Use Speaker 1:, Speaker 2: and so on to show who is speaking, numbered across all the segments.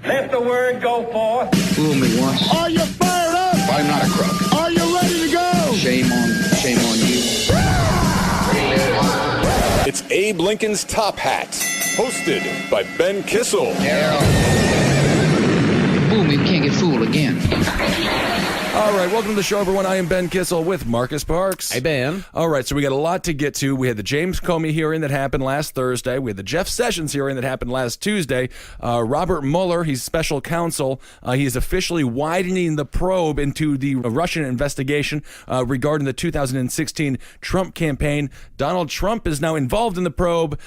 Speaker 1: Let the word go forth.
Speaker 2: Fool me once.
Speaker 3: Are you fired up?
Speaker 2: I'm not a crook.
Speaker 3: Are you ready to go?
Speaker 2: Shame on you.
Speaker 4: It's Abe Lincoln's Top Hat, hosted by Ben Kissel.
Speaker 2: Fool me, can't get fooled again.
Speaker 5: All right, welcome to the show, everyone. I am Ben Kissel with Marcus Parks.
Speaker 6: Hey, Ben.
Speaker 5: All right, so we got a lot to get to. We had the James Comey hearing that happened last Thursday. We had the Jeff Sessions hearing that happened last Tuesday. Robert Mueller, he's special counsel. He is officially widening the probe into the Russian investigation regarding the 2016 Trump campaign. Donald Trump is now involved in the probe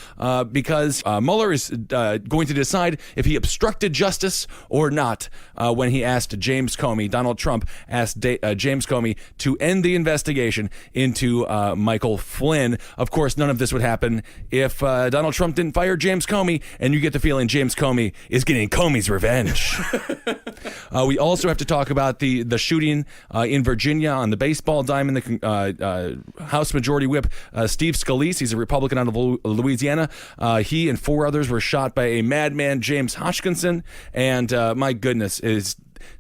Speaker 5: because Mueller is going to decide if he obstructed justice or not when he asked James Comey, Donald Trump, asked James Comey to end the investigation into Michael Flynn. Of course, none of this would happen if Donald Trump didn't fire James Comey, and you get the feeling James Comey is getting Comey's revenge. We also have to talk about the shooting in Virginia on the baseball diamond. The House Majority Whip Steve Scalise, he's a Republican out of Louisiana. He and four others were shot by a madman, James Hodgkinson, and my goodness,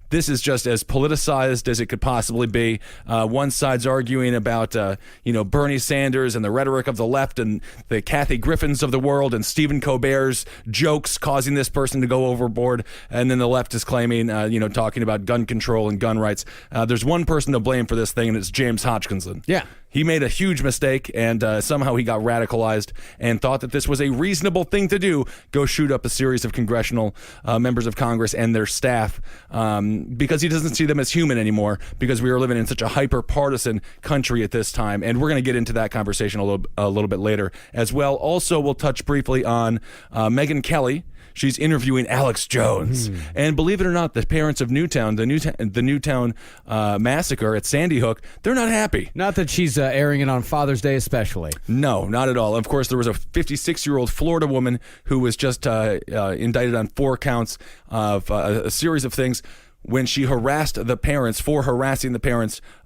Speaker 5: this is just as politicized as it could possibly be. One side's arguing about, Bernie Sanders and the rhetoric of the left and the Kathy Griffins of the world and Stephen Colbert's jokes causing this person to go overboard. And then the left is claiming, talking about gun control and gun rights. There's one person to blame for this thing, and it's James Hodgkinson.
Speaker 6: Yeah.
Speaker 5: He made a huge mistake, and somehow he got radicalized and thought that this was a reasonable thing to do, go shoot up a series of congressional members of Congress and their staff, because he doesn't see them as human anymore, because we are living in such a hyper-partisan country at this time. And we're going to get into that conversation a little bit later as well. Also, we'll touch briefly on Megyn Kelly. She's interviewing Alex Jones. And believe it or not, the parents of Newtown, the Newtown massacre at Sandy Hook, they're not happy.
Speaker 6: Not that she's airing it on Father's Day especially.
Speaker 5: No, not at all. Of course, there was a 56-year-old Florida woman who was just indicted on 4 counts of a series of things when she harassing the parents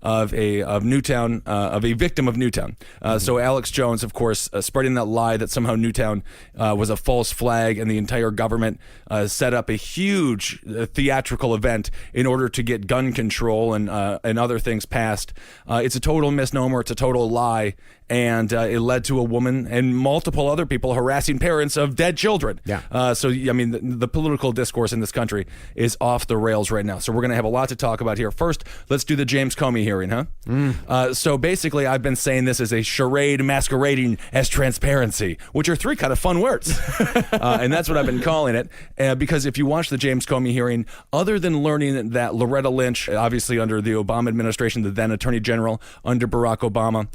Speaker 5: of a victim of Newtown. So Alex Jones, of course, spreading that lie that somehow Newtown was a false flag, and the entire government set up a huge theatrical event in order to get gun control and other things passed. It's a total misnomer. It's a total lie. And it led to a woman and multiple other people harassing parents of dead children.
Speaker 6: Yeah.
Speaker 5: The political discourse in this country is off the rails right now. So we're going to have a lot to talk about here. First, let's do the James Comey hearing, huh? So basically, I've been saying this is a charade masquerading as transparency, which are 3 kind of fun words. And that's what I've been calling it. Because if you watch the James Comey hearing, other than learning that Loretta Lynch, obviously under the Obama administration, the then Attorney General under Barack Obama,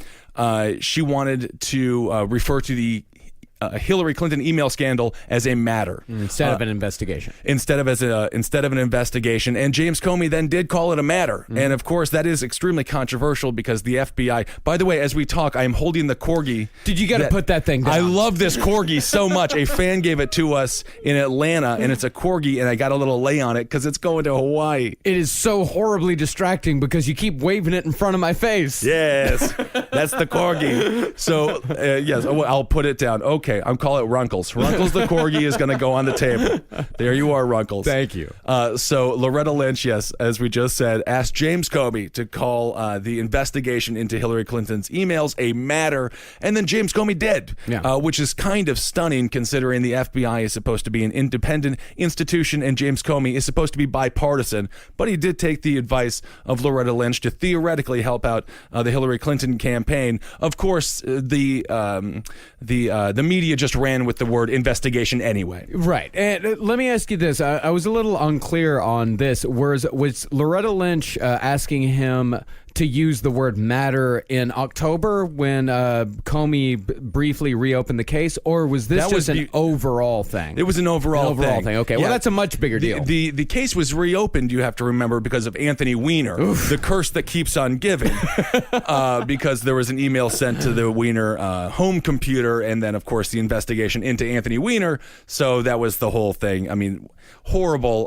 Speaker 5: she wanted to refer to the Hillary Clinton email scandal as a matter
Speaker 6: Instead of an investigation.
Speaker 5: Instead of an investigation. And James Comey then did call it a matter. And of course, that is extremely controversial because the FBI, by the way, as we talk, I am holding the corgi.
Speaker 6: Dude, you got to put that thing down.
Speaker 5: I love this corgi so much. A fan gave it to us in Atlanta, and it's a corgi, and I got a little lay on it because it's going to Hawaii.
Speaker 6: It is so horribly distracting because you keep waving it in front of my face.
Speaker 5: Yes, that's the corgi. So, yes, I'll put it down. Okay, I'm calling it Runkles. Runkles the corgi is going to go on the table. There you are, Runkles.
Speaker 6: Thank you.
Speaker 5: So Loretta Lynch, yes, as we just said, asked James Comey to call the investigation into Hillary Clinton's emails a matter, and then James Comey did, which is kind of stunning considering the FBI is supposed to be an independent institution and James Comey is supposed to be bipartisan, but he did take the advice of Loretta Lynch to theoretically help out the Hillary Clinton campaign. Of course, the media just ran with the word investigation anyway.
Speaker 6: Right. And let me ask you this. I was a little unclear on this. Was Loretta Lynch asking him to use the word matter in October when Comey briefly reopened the case, or was this just an overall thing?
Speaker 5: It was an overall thing.
Speaker 6: Okay, well, that's a much bigger deal.
Speaker 5: The case was reopened, you have to remember, because of Anthony Weiner, the curse that keeps on giving, because there was an email sent to the Weiner home computer, and then, of course, the investigation into Anthony Weiner, so that was the whole thing. I mean, horrible.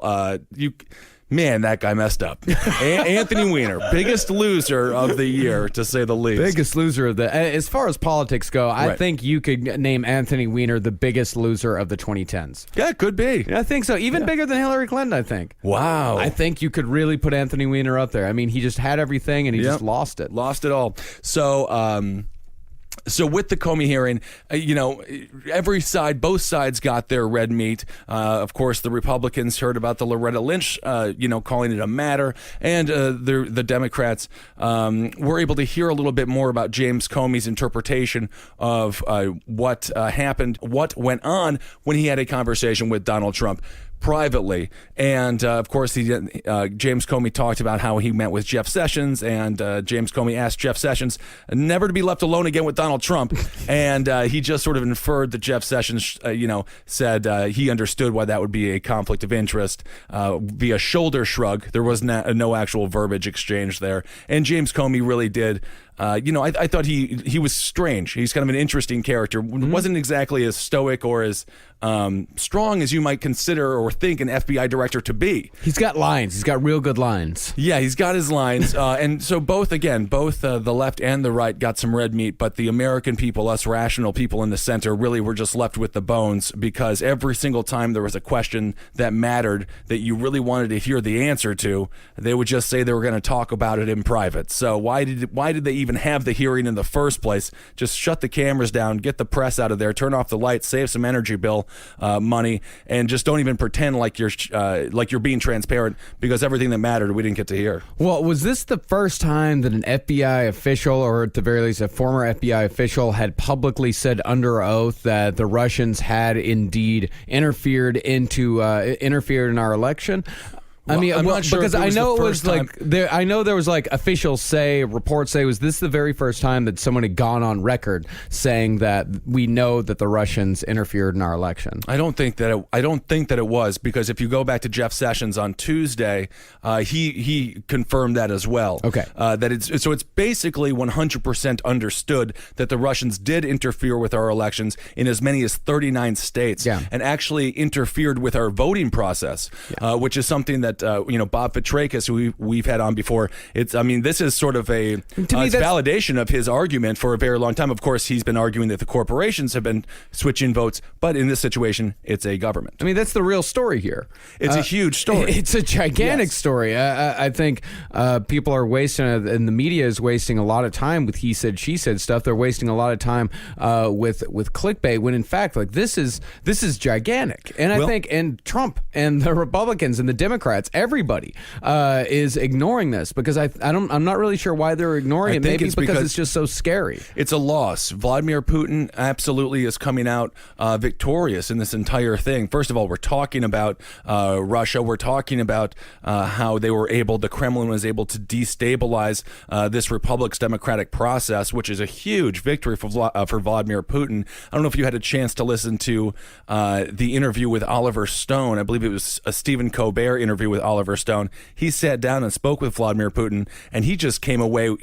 Speaker 5: Man, that guy messed up. Anthony Weiner, biggest loser of the year, to say the least.
Speaker 6: Biggest loser of the. As far as politics go, I
Speaker 5: Right.
Speaker 6: think you could name Anthony Weiner the biggest loser of the 2010s.
Speaker 5: Yeah, it could be.
Speaker 6: I think so. Even bigger than Hillary Clinton, I think.
Speaker 5: Wow.
Speaker 6: I think you could really put Anthony Weiner up there. I mean, he just had everything and he just lost it.
Speaker 5: Lost it all. So with the Comey hearing, every side, both sides got their red meat. Of course, the Republicans heard about the Loretta Lynch, calling it a matter, and the Democrats were able to hear a little bit more about James Comey's interpretation of what happened, what went on when he had a conversation with Donald Trump privately. And of course, James Comey talked about how he met with Jeff Sessions, and James Comey asked Jeff Sessions never to be left alone again with Donald Trump. And he just sort of inferred that Jeff Sessions, said he understood why that would be a conflict of interest via shoulder shrug. There was no actual verbiage exchange there. And James Comey really did. I thought he was strange. He's kind of an interesting character. Wasn't exactly as stoic or as strong as you might consider or think an FBI director to be.
Speaker 6: He's got lines. He's got real good lines.
Speaker 5: Yeah, he's got his lines. And so both the left and the right got some red meat, but the American people, us rational people in the center, really were just left with the bones, because every single time there was a question that mattered that you really wanted to hear the answer to, they would just say they were going to talk about it in private. So why did they even have the hearing in the first place? Just shut the cameras down, get the press out of there, turn off the lights, save some energy bill money, and just don't even pretend like you're being transparent, because everything that mattered we didn't get to hear.
Speaker 6: Well, was this the first time that an FBI official, or at the very least a former FBI official, had publicly said under oath that the Russians had indeed interfered in our election?
Speaker 5: Well, I'm not sure
Speaker 6: because
Speaker 5: if it was
Speaker 6: I know
Speaker 5: the
Speaker 6: it was
Speaker 5: first time.
Speaker 6: like I know there was like officials say, reports say, was this the very first time that someone had gone on record saying that we know that the Russians interfered in our election?
Speaker 5: I don't think that it was, because if you go back to Jeff Sessions on Tuesday, he confirmed that as well.
Speaker 6: Okay,
Speaker 5: it's basically 100% understood that the Russians did interfere with our elections in as many as 39 states, and actually interfered with our voting process, which is something that Bob Petrakis, who we've had on before. This is sort of a validation of his argument for a very long time. Of course, he's been arguing that the corporations have been switching votes, but in this situation, it's a government.
Speaker 6: I mean, that's the real story here.
Speaker 5: It's a huge story.
Speaker 6: It's a gigantic story. I think people are wasting, and the media is wasting a lot of time with he said, she said stuff. They're wasting a lot of time with clickbait, when in fact, like, this is gigantic. And I think, and Trump and the Republicans and the Democrats, everybody is ignoring this, because I'm not really sure why they're ignoring it. Maybe because it's just so scary.
Speaker 5: It's a loss. Vladimir Putin absolutely is coming out victorious in this entire thing. First of all, we're talking about Russia. We're talking about how the Kremlin was able to destabilize this republic's democratic process, which is a huge victory for Vladimir Putin. I don't know if you had a chance to listen to the interview with Oliver Stone. I believe it was a Stephen Colbert interview with Oliver Stone. He sat down and spoke with Vladimir Putin, and he just came away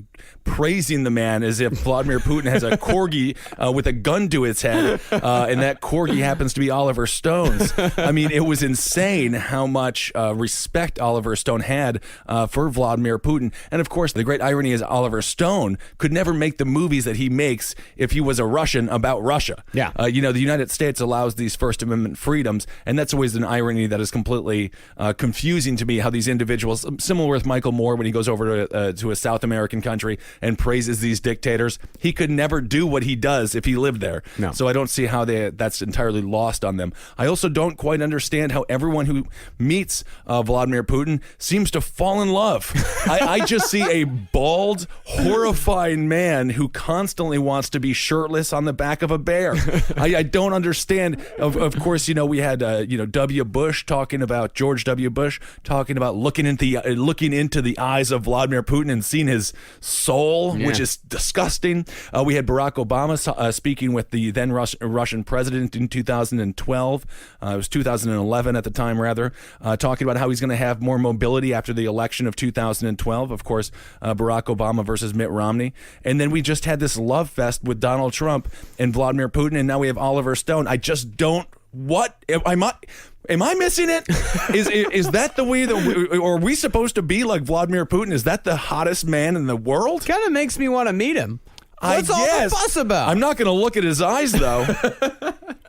Speaker 5: praising the man as if Vladimir Putin has a corgi with a gun to its head, and that corgi happens to be Oliver Stone's. I mean, it was insane how much respect Oliver Stone had for Vladimir Putin. And of course, the great irony is Oliver Stone could never make the movies that he makes if he was a Russian about Russia.
Speaker 6: Yeah.
Speaker 5: The United States allows these First Amendment freedoms, and that's always an irony that is completely confusing to me, how these individuals, similar with Michael Moore when he goes over to a South American country and praises these dictators, he could never do what he does if he lived there.
Speaker 6: No.
Speaker 5: So I don't see how that's entirely lost on them. I also don't quite understand how everyone who meets Vladimir Putin seems to fall in love. I just see a bald, horrifying man who constantly wants to be shirtless on the back of a bear. I don't understand. Of course, we had George W. Bush talking about looking into the eyes of Vladimir Putin and seeing his soul, which is disgusting. We had Barack Obama speaking with the then Russian president in 2012. It was 2011 at the time, rather, talking about how he's going to have more mobility after the election of 2012. Of course, Barack Obama versus Mitt Romney. And then we just had this love fest with Donald Trump and Vladimir Putin, and now we have Oliver Stone. I just don't What am I missing it? Is that the way that or are we supposed to be like Vladimir Putin? Is that the hottest man in the world?
Speaker 6: Kind of makes me want to meet him. What's
Speaker 5: I
Speaker 6: all
Speaker 5: guess.
Speaker 6: the fuss about?
Speaker 5: I'm not going to look at his eyes though.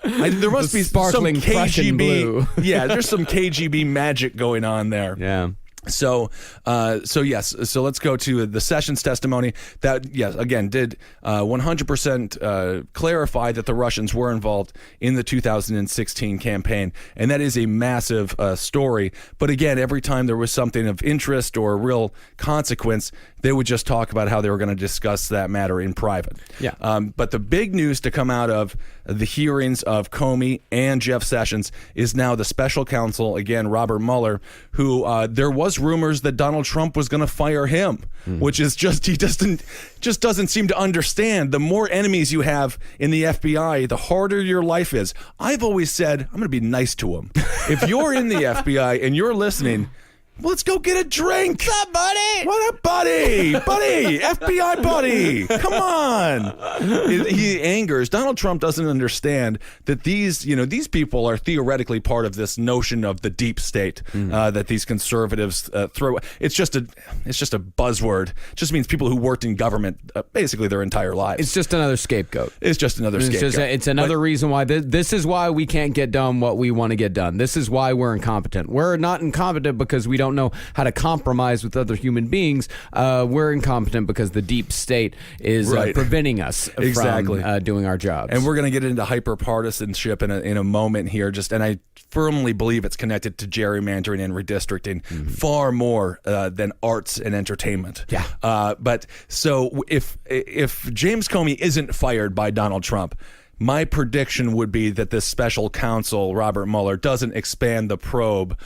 Speaker 5: There must be
Speaker 6: sparkling
Speaker 5: some
Speaker 6: Prussian blue.
Speaker 5: Yeah, there's some KGB magic going on there.
Speaker 6: Yeah.
Speaker 5: So yes. So let's go to the Sessions testimony that, yes, again, did 100% clarify that the Russians were involved in the 2016 campaign. And that is a massive story. But again, every time there was something of interest or real consequence, they would just talk about how they were going to discuss that matter in private.
Speaker 6: Yeah.
Speaker 5: But the big news to come out of the hearings of Comey and Jeff Sessions is now the special counsel, again, Robert Mueller, who there was rumors that Donald Trump was going to fire him, which is he doesn't seem to understand. The more enemies you have in the FBI, the harder your life is. I've always said, I'm going to be nice to him. If you're in the FBI and you're listening, let's go get a drink.
Speaker 6: What's up, buddy?
Speaker 5: What up, buddy? Buddy, FBI buddy. Come on. He angers. Donald Trump doesn't understand that these people are theoretically part of this notion of the deep state that these conservatives throw. It's just a buzzword. It just means people who worked in government basically their entire lives.
Speaker 6: It's just another scapegoat. It's another reason why this is why we can't get done what we want to get done. This is why we're incompetent. We're not incompetent because we don't know how to compromise with other human beings. We're incompetent because the deep state is preventing us from doing our jobs.
Speaker 5: And we're going to get into hyper-partisanship in a moment here. And I firmly believe it's connected to gerrymandering and redistricting far more than arts and entertainment.
Speaker 6: Yeah.
Speaker 5: But so if James Comey isn't fired by Donald Trump, my prediction would be that this special counsel, Robert Mueller, doesn't expand the probe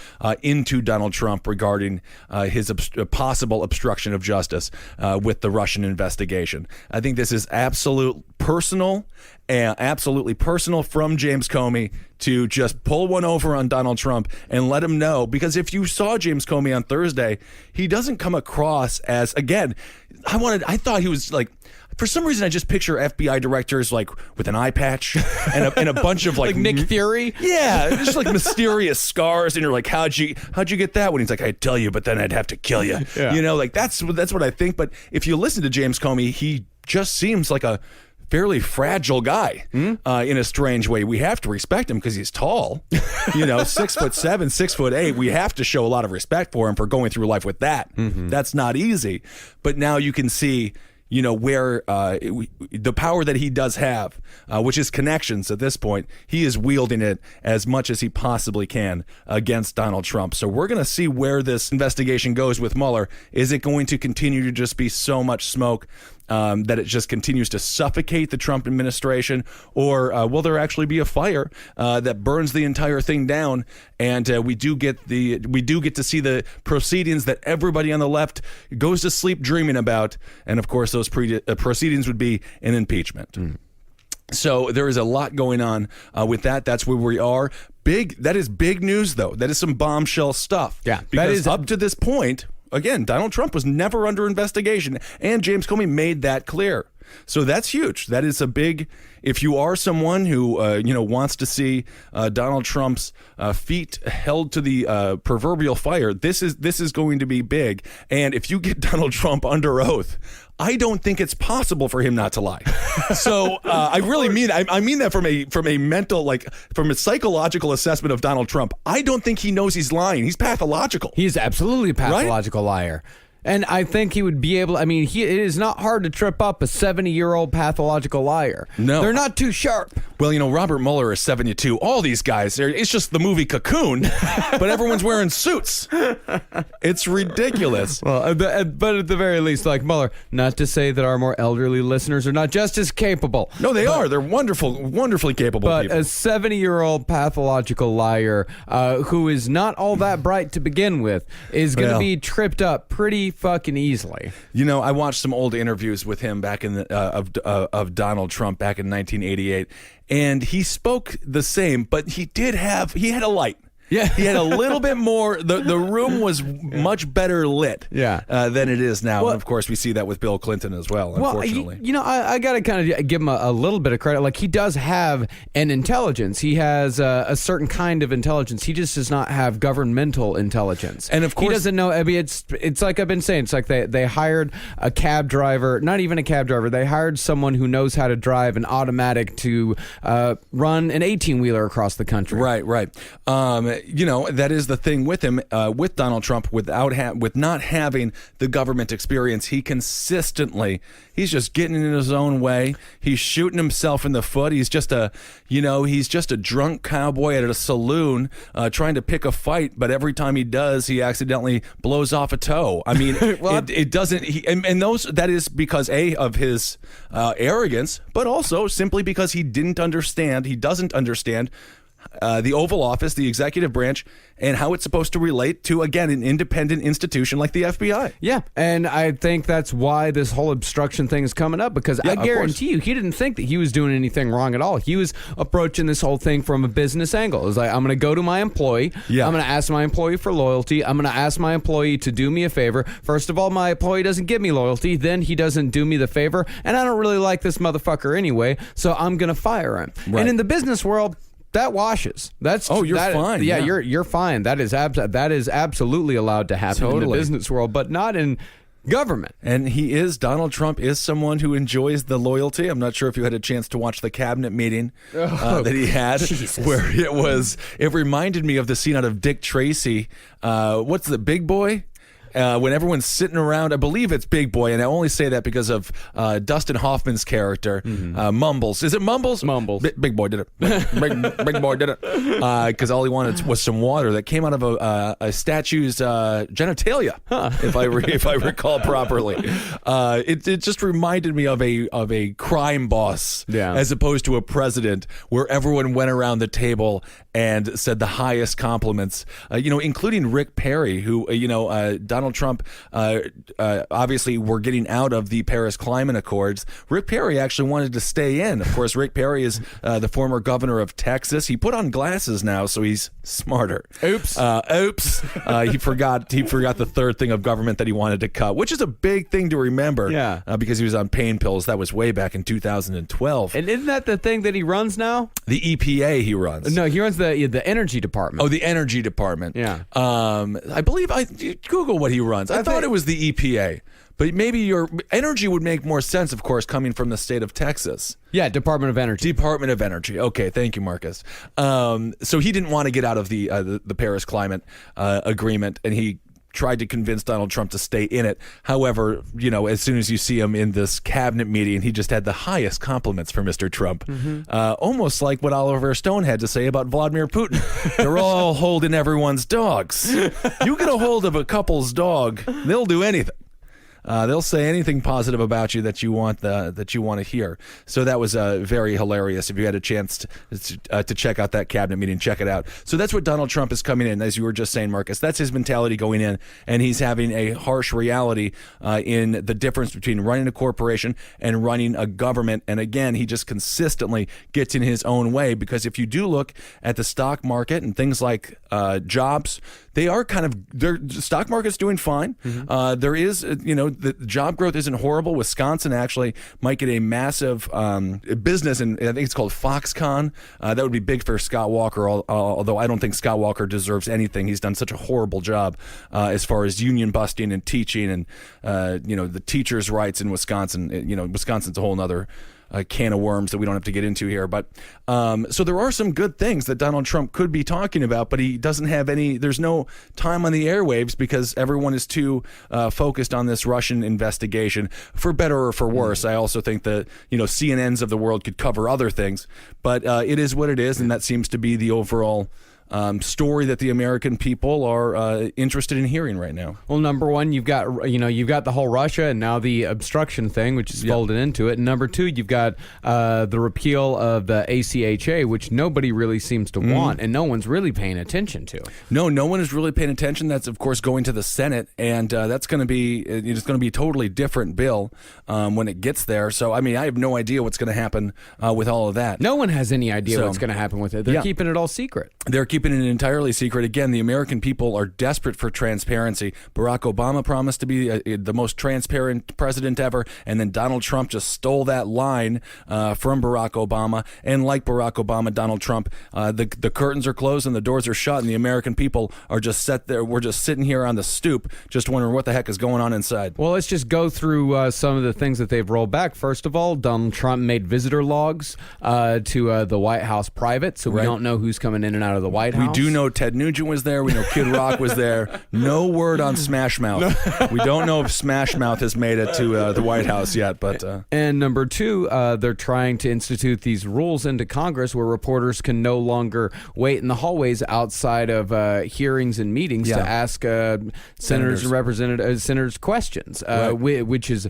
Speaker 5: into Donald Trump regarding his possible obstruction of justice with the Russian investigation. I think this is absolutely personal from James Comey to just pull one over on Donald Trump and let him know. Because if you saw James Comey on Thursday, he doesn't come across as, again, I thought he was like, for some reason, I just picture FBI directors like with an eye patch and a bunch of like
Speaker 6: Nick Fury.
Speaker 5: Yeah, just like mysterious scars, and you're like, how'd you get that one? He's like, I'd tell you, but then I'd have to kill you.
Speaker 6: Yeah.
Speaker 5: You know, like that's what I think. But if you listen to James Comey, he just seems like a fairly fragile guy in a strange way. We have to respect him because he's tall, 6'7", 6'8". We have to show a lot of respect for him for going through life with that. That's not easy. But now you can see, where the power that he does have, which is connections at this point, he is wielding it as much as he possibly can against Donald Trump. So we're going to see where this investigation goes with Mueller. Is it going to continue to just be so much smoke that it just continues to suffocate the Trump administration, or will there actually be a fire that burns the entire thing down? And we do get to see the proceedings that everybody on the left goes to sleep dreaming about, and of course those proceedings would be an impeachment. So there is a lot going on with that. That's where we are. That is big news, though. That is some bombshell stuff.
Speaker 6: Yeah,
Speaker 5: because up to this point, again, Donald Trump was never under investigation, and James Comey made that clear. So that's huge. That is a big. If you are someone who wants to see Donald Trump's feet held to the proverbial fire, this is going to be big. And if you get Donald Trump under oath, I don't think it's possible for him not to lie. So I really mean I mean that from a mental, from a psychological assessment of Donald Trump. I don't think he knows he's lying. He's pathological.
Speaker 6: He's absolutely a pathological liar. And I think he would be able. It is not hard to trip up a 70-year-old pathological liar.
Speaker 5: No,
Speaker 6: they're not too sharp.
Speaker 5: Well, Robert Mueller is 72. All these guys, it's just the movie Cocoon, but everyone's wearing suits. It's ridiculous.
Speaker 6: Well, but at the very least, like Mueller, not to say that our more elderly listeners are not just as capable.
Speaker 5: No, they are. They're wonderfully capable
Speaker 6: but
Speaker 5: people.
Speaker 6: But a 70-year-old pathological liar who is not all that bright to begin with is going to be tripped up pretty fucking easily.
Speaker 5: I watched some old interviews with him back in of Donald Trump back in 1988, and he spoke the same, but he had a light.
Speaker 6: Yeah.
Speaker 5: He had a little bit more. The room was much better lit than it is now.
Speaker 6: Well,
Speaker 5: and of course, we see that with Bill Clinton as well, unfortunately.
Speaker 6: Well, I got to kind of give him a little bit of credit. Like, he does have an intelligence. He has a certain kind of intelligence. He just does not have governmental intelligence.
Speaker 5: And of course,
Speaker 6: he doesn't know. I mean, it's like I've been saying. It's like they hired a cab driver, not even a cab driver. They hired someone who knows how to drive an automatic to run an 18-wheeler across the country.
Speaker 5: Right. That is the thing with him, with Donald Trump, with not having the government experience. He's just getting in his own way. He's shooting himself in the foot. He's just a drunk cowboy at a saloon trying to pick a fight, but every time he does, he accidentally blows off a toe. I mean, it doesn't. That is because of his arrogance, but also simply because he doesn't understand the Oval Office, the executive branch, and how it's supposed to relate to, again, an independent institution like the FBI.
Speaker 6: Yeah, and I think that's why this whole obstruction thing is coming up, because I guarantee you, he didn't think that he was doing anything wrong at all. He was approaching this whole thing from a business angle. It was like, I'm going to go to my employee. I'm going to ask my employee for loyalty. I'm going to ask my employee to do me a favor. First of all, my employee doesn't give me loyalty. Then he doesn't do me the favor. And I don't really like this motherfucker anyway, so I'm going to fire him.
Speaker 5: Right.
Speaker 6: And in the business world, that washes.
Speaker 5: You're fine.
Speaker 6: Yeah, you're fine. That is absolutely allowed to happen in the business world, but not in government.
Speaker 5: And Donald Trump is someone who enjoys the loyalty. I'm not sure if you had a chance to watch the cabinet meeting that he had, where it reminded me of the scene out of Dick Tracy. What's the Big Boy? When everyone's sitting around, I believe it's Big Boy, and I only say that because of Dustin Hoffman's character, Mumbles. Is it Mumbles?
Speaker 6: Mumbles.
Speaker 5: Big Boy did it. Big Boy did it. Because all he wanted was some water that came out of a statue's genitalia, if I recall properly. It just reminded me of a crime boss, as opposed to a president, where everyone went around the table and said the highest compliments, including Rick Perry, who, Donald Trump, obviously, we're getting out of the Paris Climate Accords. Rick Perry actually wanted to stay in. Of course, Rick Perry is the former governor of Texas. He put on glasses now, so he's smarter.
Speaker 6: Oops.
Speaker 5: He forgot the third thing of government that he wanted to cut, which is a big thing to remember.
Speaker 6: Yeah.
Speaker 5: Because he was on pain pills. That was way back in 2012.
Speaker 6: And isn't that the thing that he runs now?
Speaker 5: The EPA he runs.
Speaker 6: No, he runs the energy department.
Speaker 5: Oh, the energy department.
Speaker 6: Yeah.
Speaker 5: I believe Google what he runs. I thought it was the EPA, but maybe your energy would make more sense, of course, coming from the state of Texas.
Speaker 6: Yeah, Department of Energy.
Speaker 5: Department of Energy. Okay, thank you, Marcus. So he didn't want to get out of the Paris Climate Agreement, and he tried to convince Donald Trump to stay in it. However, as soon as you see him in this cabinet meeting, he just had the highest compliments for Mr. Trump. Almost like what Oliver Stone had to say about Vladimir Putin. They're all holding everyone's dogs. You get a hold of a couple's dog, they'll do anything. They'll say anything positive about you that you want to hear. So that was very hilarious. If you had a chance to check out that cabinet meeting, check it out. So that's what Donald Trump is coming in, as you were just saying, Marcus. That's his mentality going in, and he's having a harsh reality in the difference between running a corporation and running a government. And again, he just consistently gets in his own way, because if you do look at the stock market and things like jobs, they are the stock market's doing fine. There is, the job growth isn't horrible. Wisconsin actually might get a massive business, and I think it's called Foxconn. That would be big for Scott Walker, although I don't think Scott Walker deserves anything. He's done such a horrible job as far as union busting and teaching and, the teachers' rights in Wisconsin. Wisconsin's a whole nother can of worms that we don't have to get into here. But so there are some good things that Donald Trump could be talking about, but he doesn't have any. There's no time on the airwaves because everyone is too focused on this Russian investigation, for better or for worse. I also think that CNNs of the world could cover other things, but it is what it is, and that seems to be the overall story that the American people are interested in hearing right now.
Speaker 6: Well, number one, you've got the whole Russia and now the obstruction thing, which is folded into it. And number two, you've got the repeal of the ACHA, which nobody really seems to want, and no one's really paying attention to.
Speaker 5: No one is really paying attention. That's of course going to the Senate, and that's going to be a totally different bill when it gets there. So I have no idea what's going to happen with all of that.
Speaker 6: No one has any idea what's going to happen with it. They're keeping it all secret.
Speaker 5: They're keeping it entirely secret. Again, the American people are desperate for transparency. Barack Obama promised to be the most transparent president ever, and then Donald Trump just stole that line from Barack Obama. And like Barack Obama, Donald Trump, the curtains are closed and the doors are shut, and the American people are just set there. We're just sitting here on the stoop, just wondering what the heck is going on inside.
Speaker 6: Well, let's just go through some of the things that they've rolled back. First of all, Donald Trump made visitor logs to the White House private, so we don't know who's coming in and out of the White House.
Speaker 5: We do know Ted Nugent was there. We know Kid Rock was there. No word on Smash Mouth. We don't know if Smash Mouth has made it to the White House yet. But
Speaker 6: And number two, they're trying to institute these rules into Congress where reporters can no longer wait in the hallways outside of hearings and meetings to ask senators and senators questions, which is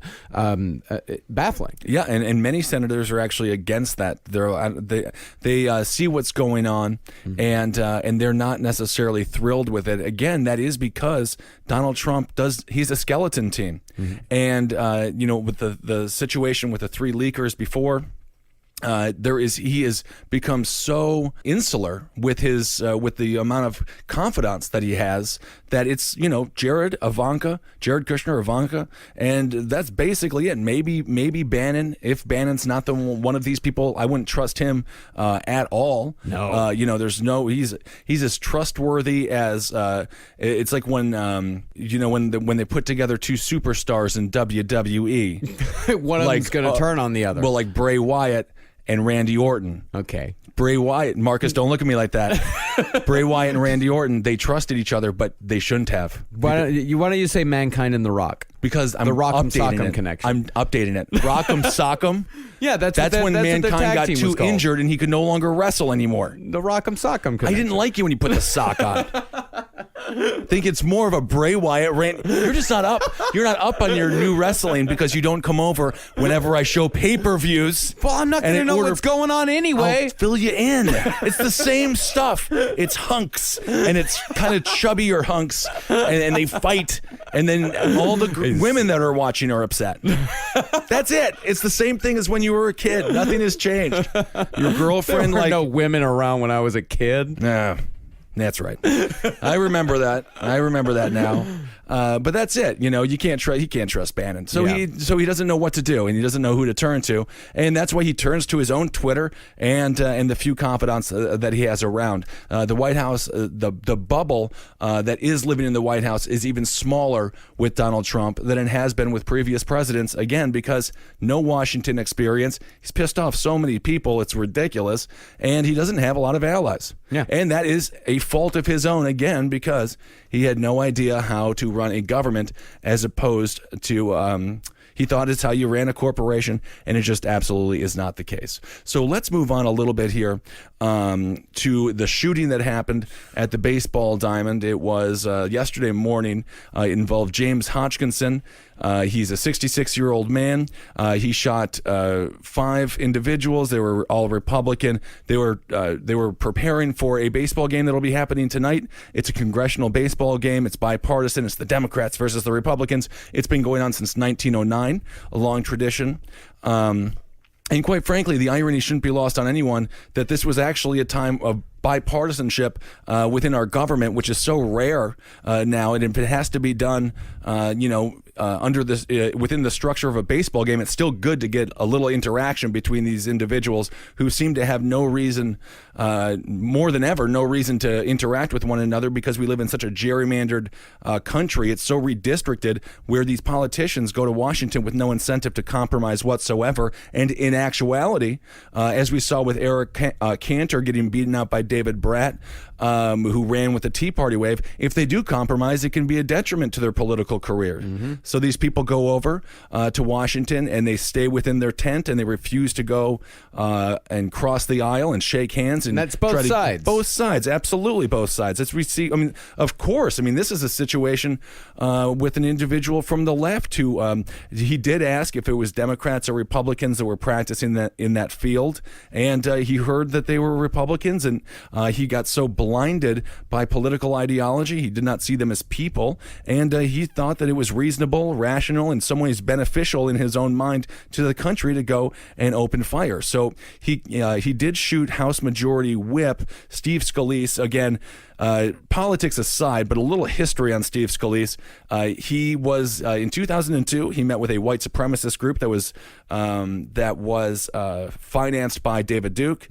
Speaker 6: baffling.
Speaker 5: Yeah, and many senators are actually against that. They see what's going on, and they're not necessarily thrilled with it. Again, that is because Donald Trump he's a skeleton team, and with the situation with the 3 leakers before. He has become so insular with his with the amount of confidants that he has that it's Jared Kushner, Ivanka, and that's basically it. Maybe Bannon. If Bannon's not one of these people, I wouldn't trust him at all.
Speaker 6: No,
Speaker 5: there's no. He's as trustworthy as it's like when when they put together 2 superstars in WWE.
Speaker 6: One of them's going to turn on the other.
Speaker 5: Well, like Bray Wyatt and Randy Orton.
Speaker 6: Okay.
Speaker 5: Bray Wyatt, Marcus, don't look at me like that. Bray Wyatt and Randy Orton, they trusted each other, but they shouldn't have.
Speaker 6: Why don't you say Mankind and The Rock?
Speaker 5: Because I'm
Speaker 6: the Rock'em
Speaker 5: updating
Speaker 6: Sock'em
Speaker 5: it.
Speaker 6: connection.
Speaker 5: I'm updating it. Rock'em Sock'em.
Speaker 6: Yeah, that's
Speaker 5: when
Speaker 6: that's
Speaker 5: Mankind
Speaker 6: what their tag
Speaker 5: got
Speaker 6: team
Speaker 5: too
Speaker 6: was called.
Speaker 5: injured and he could no longer wrestle anymore.
Speaker 6: The Rock'em Sock'em connection.
Speaker 5: I didn't like you when you put the sock on. Think it's more of a Bray Wyatt rant. You're just not up. You're not up on your new wrestling because you don't come over whenever I show pay-per-views.
Speaker 6: Well, I'm not going to know what's going on anyway.
Speaker 5: I'll fill you in. It's the same stuff. It's hunks, and it's kind of chubbier hunks, and they fight, and then all the women that are watching are upset. That's it. It's the same thing as when you were a kid. Nothing has changed. Your girlfriend,
Speaker 6: there were no women around when I was a kid.
Speaker 5: Nah. That's right. I remember that. I remember that now. But that's it. You can't trust. He can't trust Bannon. So he doesn't know what to do, and he doesn't know who to turn to, and that's why he turns to his own Twitter and the few confidants that he has around. The White House, the bubble that is living in the White House is even smaller with Donald Trump than it has been with previous presidents. Again, because no Washington experience. He's pissed off so many people. It's ridiculous, and he doesn't have a lot of allies.
Speaker 6: Yeah,
Speaker 5: and that is a fault of his own, again, because he had no idea how to run a government as opposed to he thought it's how you ran a corporation, and it just absolutely is not the case. So let's move on a little bit here to the shooting that happened at the baseball diamond. It was yesterday morning. It involved James Hodgkinson. He's a 66-year-old man. He shot 5 individuals. They were all Republican. They were preparing for a baseball game that will be happening tonight. It's a congressional baseball game. It's bipartisan. It's the Democrats versus the Republicans. It's been going on since 1909, a long tradition. And quite frankly, the irony shouldn't be lost on anyone that this was actually a time of bipartisanship within our government, which is so rare now, and if it has to be done, under this within the structure of a baseball game, it's still good to get a little interaction between these individuals who seem to have no reason, more than ever, no reason to interact with one another because we live in such a gerrymandered country. It's so redistricted where these politicians go to Washington with no incentive to compromise whatsoever. And in actuality, as we saw with Eric Cantor getting beaten out by David Bratt, who ran with the Tea Party wave, if they do compromise, it can be a detriment to their political career. Mm-hmm. So these people go over to Washington and they stay within their tent and they refuse to go and cross the aisle and shake hands. And
Speaker 6: that's both sides.
Speaker 5: Both sides, absolutely both sides. Of course. This is a situation with an individual from the left who he did ask if it was Democrats or Republicans that were practicing in that field, and he heard that they were Republicans, and he got so blinded by political ideology, he did not see them as people, and he thought that it was reasonable reasonable, rational, in some ways beneficial in his own mind to the country to go and open fire. So he did shoot House Majority Whip Steve Scalise. Again, politics aside, but a little history on Steve Scalise. He was in 2002. He met with a white supremacist group that was financed by David Duke.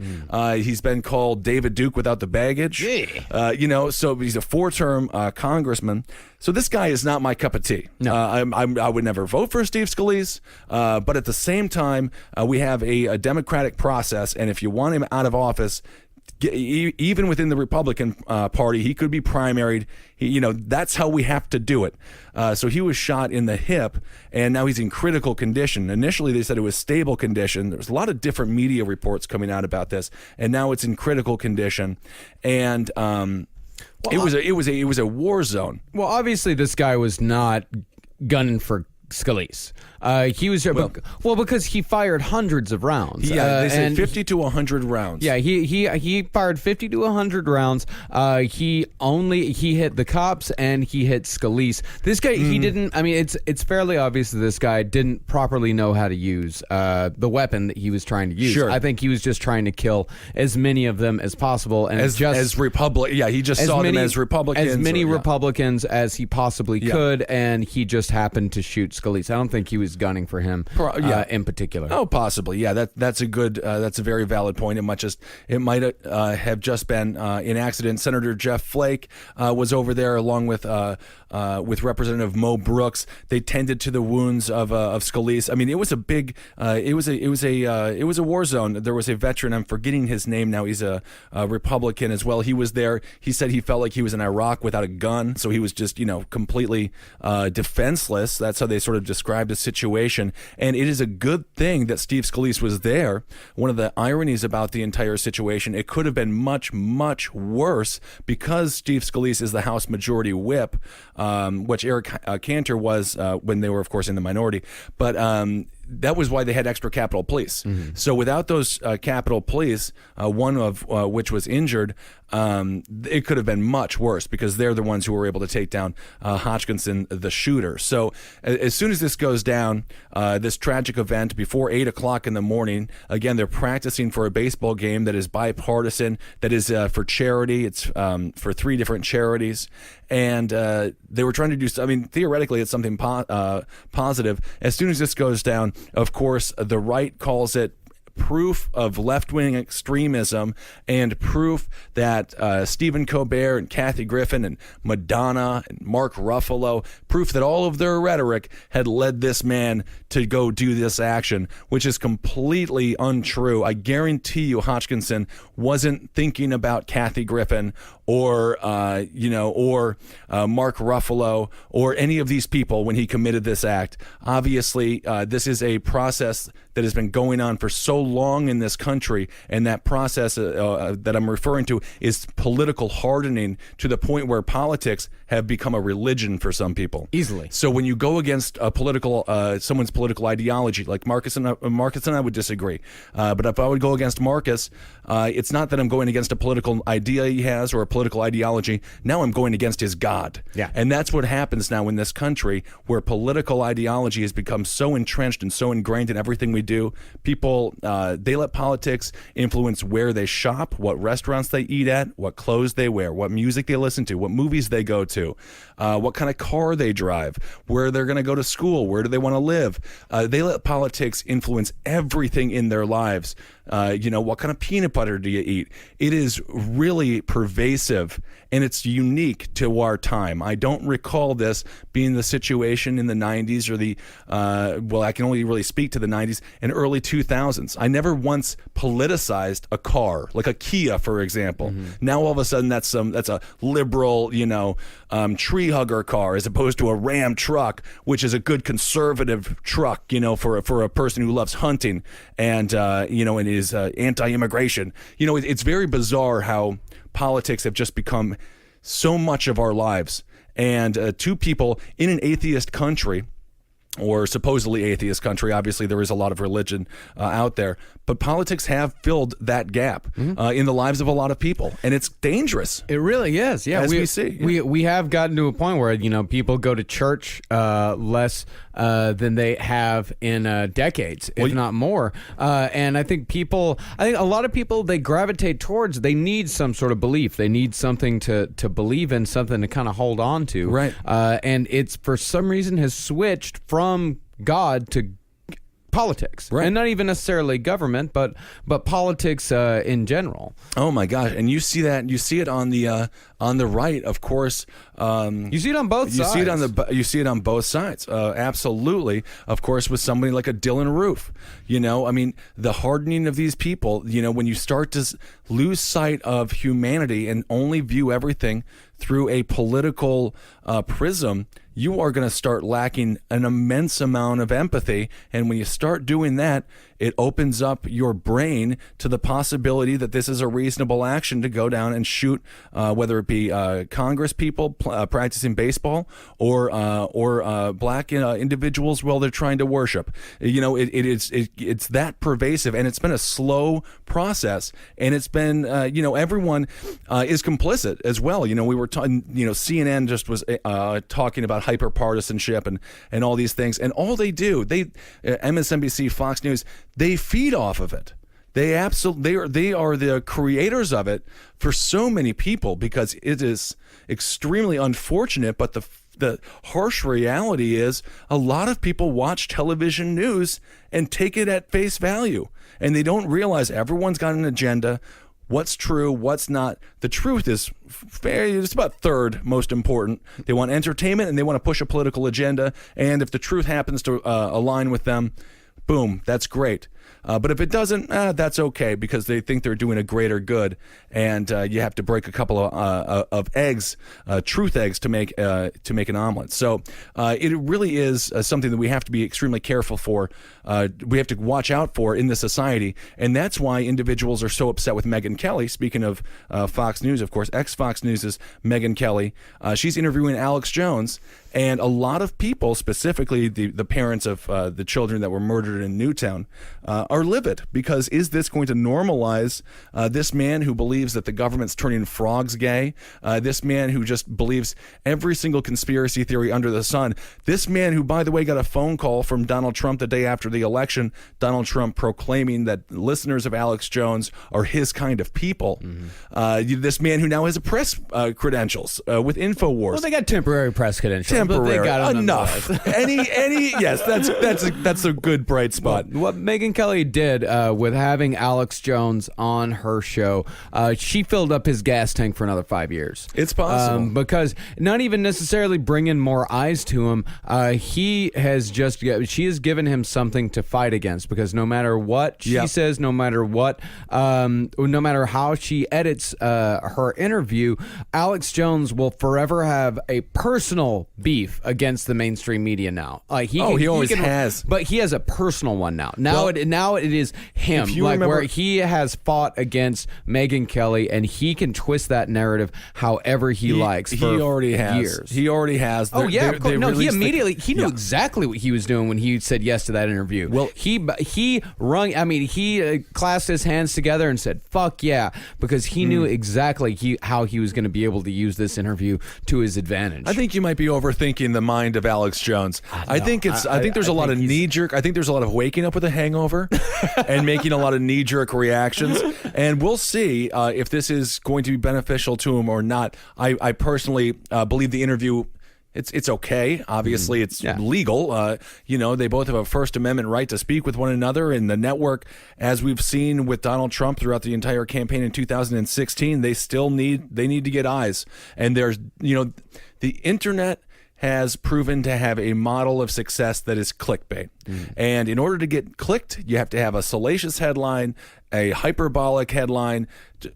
Speaker 5: He's been called David Duke without the baggage. So he's a 4-term congressman. So this guy is not my cup of tea. No. I would never vote for Steve Scalise, but at the same time, we have a democratic process, and if you want him out of office, even within the Republican Party, he could be primaried. That's how we have to do it. So he was shot in the hip, and now he's in critical condition. Initially, they said it was stable condition. There was a lot of different media reports coming out about this, and now it's in critical condition. And it was a war zone.
Speaker 6: Well, obviously, this guy was not gunning for Scalise. He was because he fired hundreds of rounds.
Speaker 5: Yeah, they said 50 to 100 rounds.
Speaker 6: Yeah, he fired 50 to 100 rounds. He hit the cops and he hit Scalise. This guy, he didn't. I mean, it's fairly obvious that this guy didn't properly know how to use the weapon that he was trying to use.
Speaker 5: Sure.
Speaker 6: I think he was just trying to kill as many of them as possible, and
Speaker 5: as Republic. Yeah, he just saw them as Republicans.
Speaker 6: As many Republicans as he possibly could, and he just happened to shoot Scalise. I don't think he was gunning for him in particular.
Speaker 5: Oh, possibly. Yeah, that's a very valid point. It might have just been an accident. Senator Jeff Flake was over there along with Representative Mo Brooks. They tended to the wounds of Scalise. I mean, it was a big. It was a war zone. There was a veteran. I'm forgetting his name now. He's a Republican as well. He was there. He said he felt like he was in Iraq without a gun, so he was just completely defenseless. That's how they sort of described the situation. And it is a good thing that Steve Scalise was there. One of the ironies about the entire situation, it could have been much, much worse because Steve Scalise is the House Majority Whip, which Eric Cantor was when they were, of course, in the minority. But that was why they had extra Capitol Police. So without those Capitol Police, one of which was injured, it could have been much worse because they're the ones who were able to take down Hodgkinson, the shooter. So as soon as this goes down, this tragic event before 8 o'clock in the morning, again, they're practicing for a baseball game that is bipartisan, that is for charity. It's for 3 different charities. And they were trying to do, theoretically, it's something positive. As soon as this goes down, of course, the right calls it proof of left-wing extremism and proof that Stephen Colbert and Kathy Griffin and Madonna and Mark Ruffalo, proof that all of their rhetoric had led this man to go do this action, which is completely untrue. I guarantee you Hodgkinson wasn't thinking about Kathy Griffin or Mark Ruffalo or any of these people when he committed this act. Obviously, this is a process that has been going on for so long in this country, and that process that I'm referring to is political hardening to the point where politics have become a religion for some people.
Speaker 6: Easily.
Speaker 5: So when you go against a someone's political ideology, like Marcus and I would disagree, but if I would go against Marcus, it's not that I'm going against a political idea he has or a political ideology. Now I'm going against his God.
Speaker 6: Yeah.
Speaker 5: And that's what happens now in this country, where political ideology has become so entrenched and so ingrained in everything we do. People, they let politics influence where they shop, what restaurants they eat at, what clothes they wear, what music they listen to, what movies they go to, what kind of car they drive, where they're going to go to school, where do they want to live. They let politics influence everything in their lives. What kind of peanut butter do you eat? It is really pervasive, and it's unique to our time. I don't recall this being the situation in the 90s or I can only really speak to the 90s and early 2000s. I never once politicized a car, like a Kia, for example. Now all of a sudden that's a liberal, tree hugger car as opposed to a Ram truck, which is a good conservative truck, for a person who loves hunting and is anti-immigration. It's very bizarre how politics have just become so much of our lives. And two people in an atheist country or supposedly atheist country. Obviously, there is a lot of religion out there, but politics have filled that gap in the lives of a lot of people, and it's dangerous.
Speaker 6: It really is. Yeah,
Speaker 5: as we see.
Speaker 6: We have gotten to a point where people go to church less than they have in decades, if not more. And I think a lot of people, they gravitate towards. They need some sort of belief. They need something to believe in, something to kind of hold on to.
Speaker 5: Right.
Speaker 6: And it's for some reason has switched from God to politics,
Speaker 5: right.
Speaker 6: And not even necessarily government, but politics in general.
Speaker 5: Oh my gosh! And you see that, you see it on the right, of course.
Speaker 6: You see it on both sides.
Speaker 5: You see it on both sides. Absolutely, of course, with somebody like a Dylan Roof. I mean, the hardening of these people. When you start to lose sight of humanity and only view everything through a political prism, you are going to start lacking an immense amount of empathy. And when you start doing that, it opens up your brain to the possibility that this is a reasonable action to go down and shoot, whether it be Congress people practicing baseball or black individuals while they're trying to worship. It's that pervasive, and it's been a slow process, and it's been everyone is complicit as well. We were CNN just was talking about hyperpartisanship and all these things, and all they do, MSNBC, Fox News, they feed off of it. They are the creators of it for so many people, because it is extremely unfortunate. But the harsh reality is a lot of people watch television news and take it at face value, and they don't realize everyone's got an agenda. What's true, what's not. The truth is it's about third most important. They want entertainment and they want to push a political agenda, and if the truth happens to align with them, boom, that's great. But if it doesn't, that's okay, because they think they're doing a greater good, and you have to break a couple of eggs, truth eggs, to make an omelet. So it really is something that we have to be extremely careful for. We have to watch out for in the society, and that's why individuals are so upset with Megyn Kelly. Speaking of Fox News, of course, ex-Fox News' Megyn Kelly. She's interviewing Alex Jones, and a lot of people, specifically the parents of the children that were murdered in Newtown, are livid, because is this going to normalize this man who believes that the government's turning frogs gay, this man who just believes every single conspiracy theory under the sun, this man who, by the way, got a phone call from Donald Trump the day after the election, Donald Trump proclaiming that listeners of Alex Jones are his kind of people. This man who now has a press credentials with InfoWars.
Speaker 6: Well, they got temporary press credentials.
Speaker 5: Temporary,
Speaker 6: but they got
Speaker 5: enough. any yes, that's a good bright spot.
Speaker 6: What Megyn Kelly did with having Alex Jones on her show, she filled up his gas tank for another 5 years.
Speaker 5: It's possible,
Speaker 6: because not even necessarily bringing more eyes to him, she has given him something to fight against, because no matter what she says, no matter how she edits her interview, Alex Jones will forever have a personal beef against the mainstream media now. He always has, but he has a personal one now. Now it is him, where he has fought against Megyn Kelly, and he can twist that narrative however he likes.
Speaker 5: He already has.
Speaker 6: Years.
Speaker 5: He already has.
Speaker 6: He knew exactly what he was doing when he said yes to that interview. Well, he clasped his hands together and said, "Fuck yeah," because he knew exactly how he was going to be able to use this interview to his advantage.
Speaker 5: I think you might be overthinking the mind of Alex Jones. I think there's a lot of knee-jerk. I think there's a lot of waking up with a hangover and making a lot of knee-jerk reactions. And we'll see if this is going to be beneficial to him or not. I personally believe the interview, it's okay. Obviously, it's legal. They both have a First Amendment right to speak with one another. And the network, as we've seen with Donald Trump throughout the entire campaign in 2016, they need to get eyes. And there's, the internet has proven to have a model of success that is clickbait. And in order to get clicked, you have to have a salacious headline, a hyperbolic headline,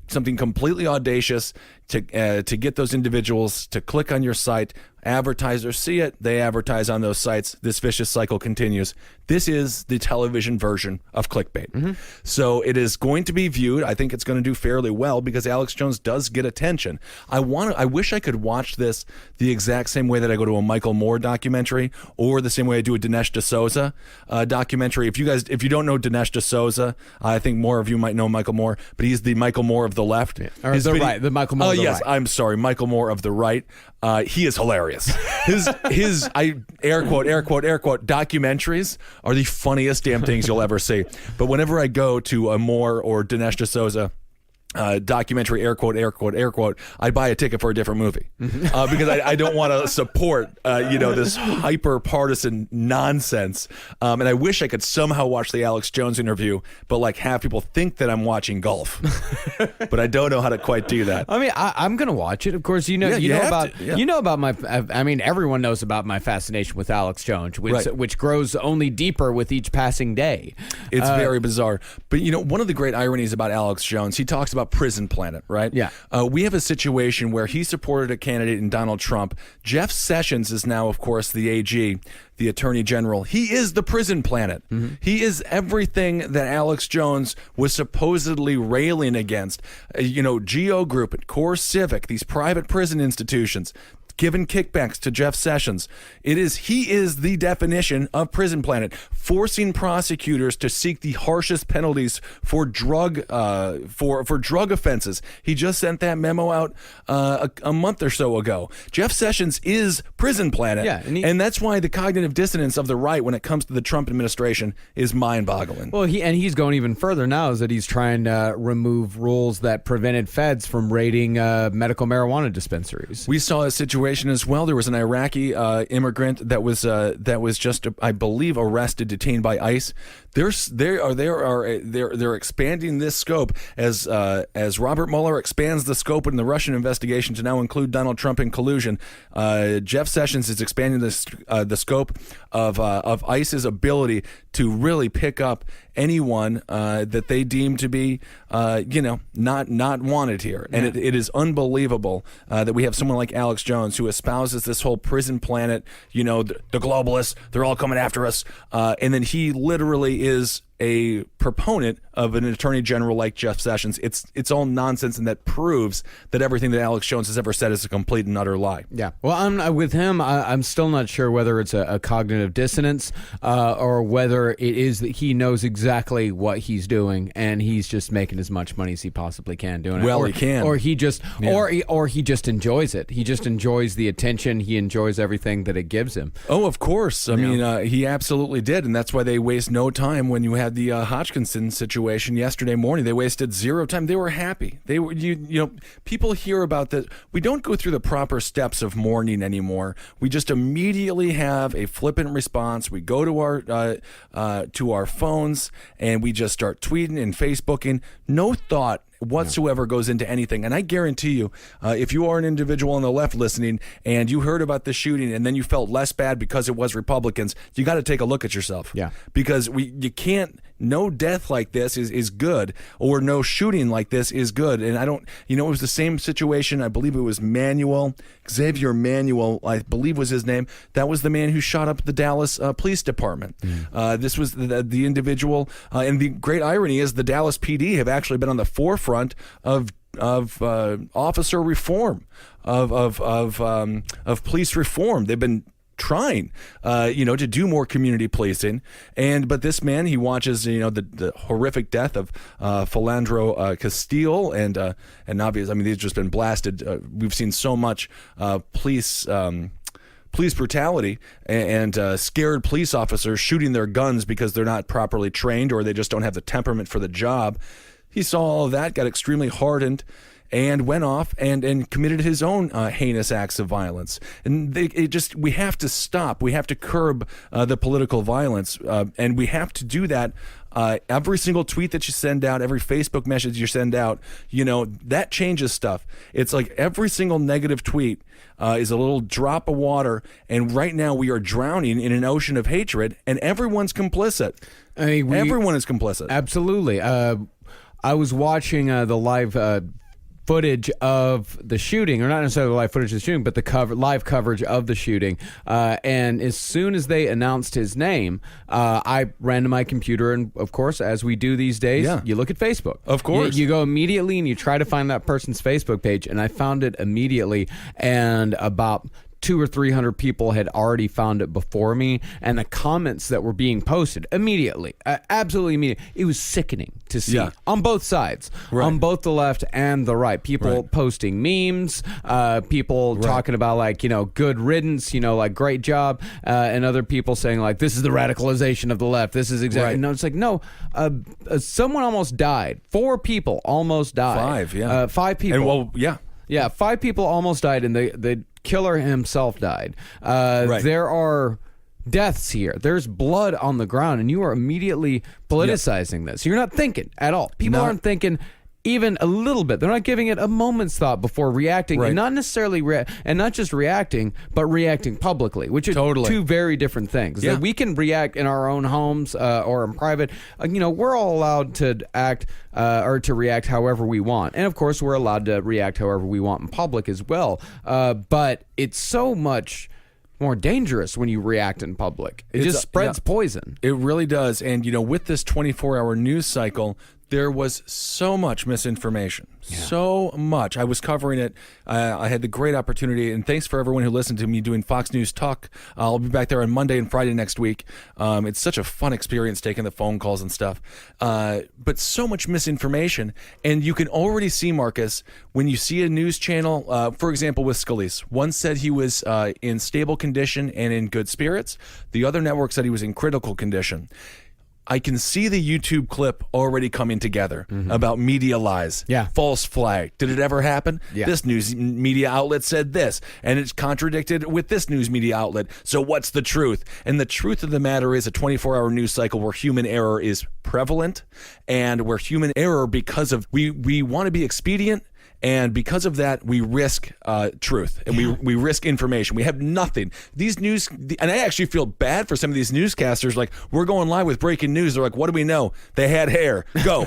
Speaker 5: something completely audacious to get those individuals to click on your site. Advertisers see it, they advertise on those sites. This vicious cycle continues. This is the television version of clickbait. So it is going to be viewed. I think it's going to do fairly well because Alex Jones does get attention. I wish I could watch this the exact same way that I go to a Michael Moore documentary, or the same way I do a Dinesh D'Souza documentary. If you don't know Dinesh D'Souza, I think more of you might know Michael Moore, but he's the Michael Moore of the left.
Speaker 6: Or the Michael Moore of the
Speaker 5: yes,
Speaker 6: right.
Speaker 5: I'm sorry, Michael Moore of the right. He is hilarious. His air quote documentaries are the funniest damn things you'll ever see. But whenever I go to a Moore or Dinesh D'Souza documentary, air quote, I buy a ticket for a different movie because I don't want to support this hyper partisan nonsense. And I wish I could somehow watch the Alex Jones interview, but like half people think that I'm watching golf, but I don't know how to quite do that.
Speaker 6: I mean, I'm gonna watch it. Of course, you know about my. I mean, everyone knows about my fascination with Alex Jones, which grows only deeper with each passing day.
Speaker 5: It's very bizarre. But one of the great ironies about Alex Jones, he talks about Prison Planet, right?
Speaker 6: Yeah.
Speaker 5: We have a situation where he supported a candidate in Donald Trump. Jeff Sessions is now, of course, the AG, the Attorney General. He is the Prison Planet. He is everything that Alex Jones was supposedly railing against. Geo Group and Core Civic, these private prison institutions, given kickbacks to Jeff Sessions. He is the definition of Prison Planet, forcing prosecutors to seek the harshest penalties for drug offenses. He just sent that memo out a month or so ago. Jeff Sessions is Prison Planet, and that's why the cognitive dissonance of the right when it comes to the Trump administration is mind-boggling.
Speaker 6: Well, he's going even further now, is that he's trying to remove rules that prevented feds from raiding medical marijuana dispensaries.
Speaker 5: We saw a situation as well. There was an Iraqi immigrant that was just, I believe, arrested, detained by ICE. They're expanding this scope as Robert Mueller expands the scope in the Russian investigation to now include Donald Trump in collusion. Jeff Sessions is expanding the scope of ICE's ability to really pick up anyone that they deem to be, not wanted here. And it is unbelievable that we have someone like Alex Jones who espouses this whole Prison Planet, the globalists, they're all coming after us. And then he literally is a proponent of an attorney general like Jeff Sessions. It's all nonsense, and that proves that everything that Alex Jones has ever said is a complete and utter lie.
Speaker 6: Yeah. Well, with him, I'm still not sure whether it's a cognitive dissonance or whether it is that he knows exactly what he's doing and he's just making as much money as he possibly can doing it.
Speaker 5: Well, he can.
Speaker 6: Or he just or he just enjoys it. He just enjoys the attention. He enjoys everything that it gives him.
Speaker 5: Oh, of course. I mean, he absolutely did, and that's why they waste no time when you had the Hodgkinson situation yesterday morning. They wasted zero time. They were happy. They were, people hear about that. We don't go through the proper steps of mourning anymore. We just immediately have a flippant response. We go to our phones and we just start tweeting and Facebooking. No thought whatsoever goes into anything. And I guarantee you, if you are an individual on the left listening and you heard about the shooting and then you felt less bad because it was Republicans, you got to take a look at yourself.
Speaker 6: Yeah. Because
Speaker 5: you can't, no death like this is good, or no shooting like this is good. And I don't, it was the same situation. I believe it was Xavier Manuel, I believe was his name. That was the man who shot up the Dallas Police Department. This was the individual. And the great irony is the Dallas PD have actually been on the forefront of officer reform, of police reform. They've been trying, to do more community policing. But this man, he watches, the horrific death of Philandro Castile, and obviously, I mean, they've just been blasted. We've seen so much police brutality and scared police officers shooting their guns because they're not properly trained or they just don't have the temperament for the job. He saw all of that, got extremely hardened, and went off and committed his own heinous acts of violence. And we have to stop. We have to curb the political violence, and we have to do that. Every single tweet that you send out, every Facebook message you send out, that changes stuff. It's like every single negative tweet is a little drop of water, and right now we are drowning in an ocean of hatred, and everyone's complicit. Everyone is complicit.
Speaker 6: Absolutely. I was watching the live footage of the shooting, or not necessarily the live footage of the shooting, but the live coverage of the shooting. And as soon as they announced his name, I ran to my computer, and of course, as we do these days, you look at Facebook.
Speaker 5: Of course.
Speaker 6: You go immediately and you try to find that person's Facebook page, and I found it immediately, and about 200 or 300 people had already found it before me, and the comments that were being posted immediately, absolutely immediately, it was sickening to see on both sides, on both the left and the right. People posting memes, people talking about like, good riddance, like great job, and other people saying like, this is the radicalization of the left. This is exactly, no, it's like, no, someone almost died. 4 people almost died. 5 people. And 5 people almost died, and the killer himself died. There are deaths here. There's blood on the ground, and you are immediately politicizing this. You're not thinking at all. People aren't thinking even a little bit. They're not giving it a moment's thought before reacting, and not necessarily and not just reacting, but reacting publicly, which are two very different things. That we can react in our own homes or in private. We're all allowed to act or to react however we want, and of course, we're allowed to react however we want in public as well. But it's so much more dangerous when you react in public. It just spreads poison.
Speaker 5: It really does. And with this 24-hour news cycle, there was so much misinformation, so much. I was covering it. I had the great opportunity, and thanks for everyone who listened to me doing Fox News Talk. I'll be back there on Monday and Friday next week. It's such a fun experience taking the phone calls and stuff. But so much misinformation, and you can already see, Marcus, when you see a news channel, for example, with Scalise. One said he was in stable condition and in good spirits. The other network said he was in critical condition. I can see the YouTube clip already coming together about media lies. False flag. Did it ever happen? This news media outlet said this, and it's contradicted with this news media outlet. So what's the truth? And the truth of the matter is a 24-hour news cycle where human error is prevalent, and where human error, because of we want to be expedient, and because of that, we risk truth, and we risk information. We have nothing. These news, and I actually feel bad for some of these newscasters. Like, we're going live with breaking news. They're like, what do we know? They had hair. Go.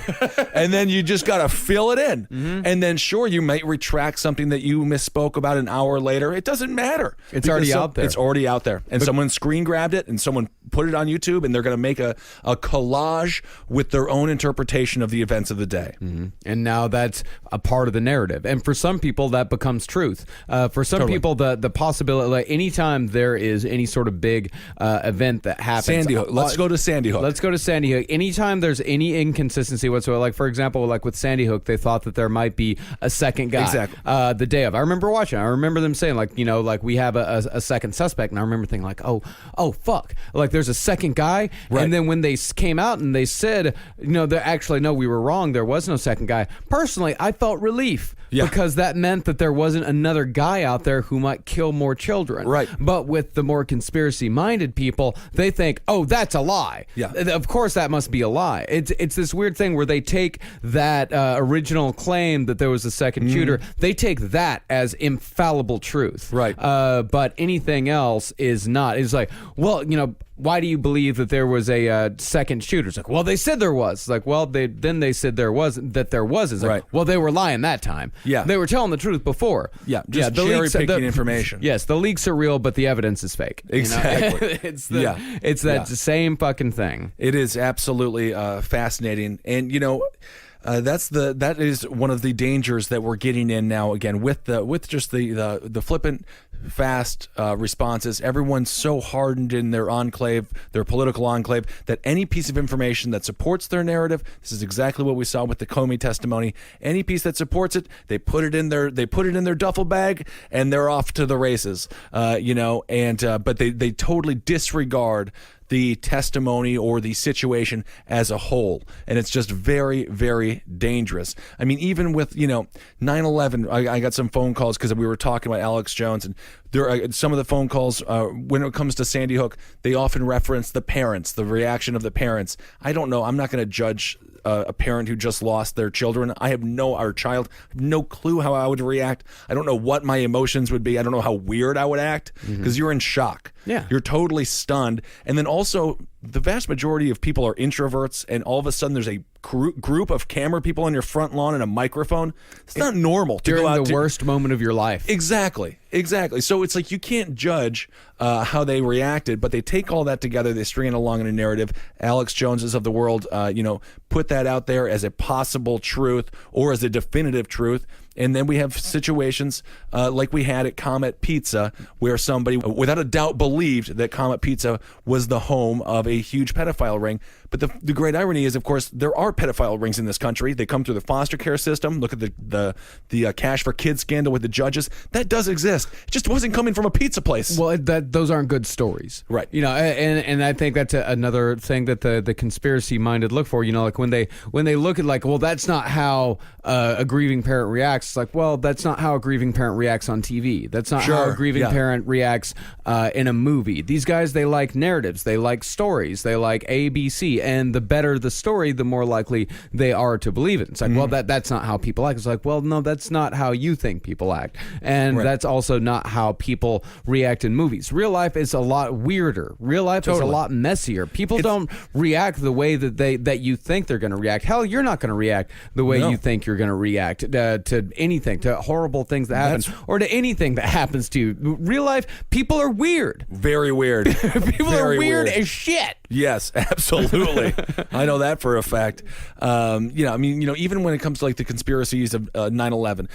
Speaker 5: And then you just got to fill it in. And then, sure, you might retract something that you misspoke about an hour later. It doesn't matter.
Speaker 6: It's already out there.
Speaker 5: It's already out there. And someone screen grabbed it, and someone put it on YouTube, and they're going to make a collage with their own interpretation of the events of the day.
Speaker 6: And now that's a part of the narrative. And for some people, that becomes truth. For some people, the possibility, like anytime there is any sort of big event that happens.
Speaker 5: Sandy Hook. Let's go to Sandy Hook.
Speaker 6: Let's go to Sandy Hook. Anytime there's any inconsistency whatsoever, like for example, like with Sandy Hook, they thought that there might be a second guy. The day of. I remember watching. I remember them saying like, like we have a second suspect, and I remember thinking like, oh fuck, like there's a second guy. And then when they came out and they said, they're actually no, we were wrong. There was no second guy. Personally, I felt relief. Because that meant that there wasn't another guy out there who might kill more children. But with the more conspiracy-minded people, they think, oh, that's a lie. Of course that must be a lie. It's this weird thing where they take that original claim that there was a second shooter, they take that as infallible truth. But anything else is not. It's like, well, why do you believe that there was a second shooter? It's like, well, they said there was. It's like, well, they said there wasn't. It's like, well, they were lying that time. They were telling the truth before.
Speaker 5: Just cherry-picking information.
Speaker 6: Yes, the leaks are real, but the evidence is fake.
Speaker 5: Exactly.
Speaker 6: It's that same fucking thing.
Speaker 5: It is absolutely fascinating, and that is one of the dangers that we're getting in now. Again, with just the flippant, fast responses. Everyone's so hardened in their enclave, their political enclave, that any piece of information that supports their narrative, this is exactly what we saw with the Comey testimony. Any piece that supports it, they put it in their duffel bag, and they're off to the races. But they totally disregard the testimony or the situation as a whole. And it's just very, very dangerous. I mean, even with, 9/11, I got some phone calls because we were talking about Alex Jones, and there are some of the phone calls, when it comes to Sandy Hook, they often reference the parents, the reaction of the parents. I don't know. I'm not going to judge a parent who just lost their children. I have no clue how I would react. I don't know what my emotions would be. I don't know how weird I would act because you're in shock.
Speaker 6: Yeah.
Speaker 5: You're totally stunned. And then also, the vast majority of people are introverts, and all of a sudden there's a group of camera people on your front lawn and a microphone. It's not normal to
Speaker 6: During
Speaker 5: go out
Speaker 6: the worst moment of your life.
Speaker 5: Exactly. So it's like you can't judge how they reacted, but they take all that together, they string it along in a narrative. Alex Joneses of the world, put that out there as a possible truth or as a definitive truth. And then we have situations like we had at Comet Pizza, where somebody without a doubt believed that Comet Pizza was the home of a huge pedophile ring. But the great irony is, of course, there are pedophile rings in this country. They come through the foster care system. Look at the Cash for Kids scandal with the judges. That does exist. It just wasn't coming from a pizza place.
Speaker 6: Well, those aren't good stories,
Speaker 5: right?
Speaker 6: And I think that's another thing that the conspiracy minded look for. Like when they look at well, that's not how a grieving parent reacts. It's like, well, that's not how a grieving parent reacts on TV. That's not how a grieving parent reacts in a movie. These guys, they like narratives. They like stories. They like ABC. And the better the story, the more likely they are to believe it. It's like, well, that's not how people act. It's like, well, no, that's not how you think people act. And that's also not how people react in movies. Real life is a lot weirder. Real life is a lot messier. People don't react the way that you think they're going to react. Hell, you're not going to react the way you think you're going to react to anything, to horrible things that happen, or to anything that happens to you. Real life, people are weird.
Speaker 5: Very weird.
Speaker 6: People are weird as shit.
Speaker 5: Yes, absolutely. I know that for a fact. Even when it comes to like the conspiracies of 9/11,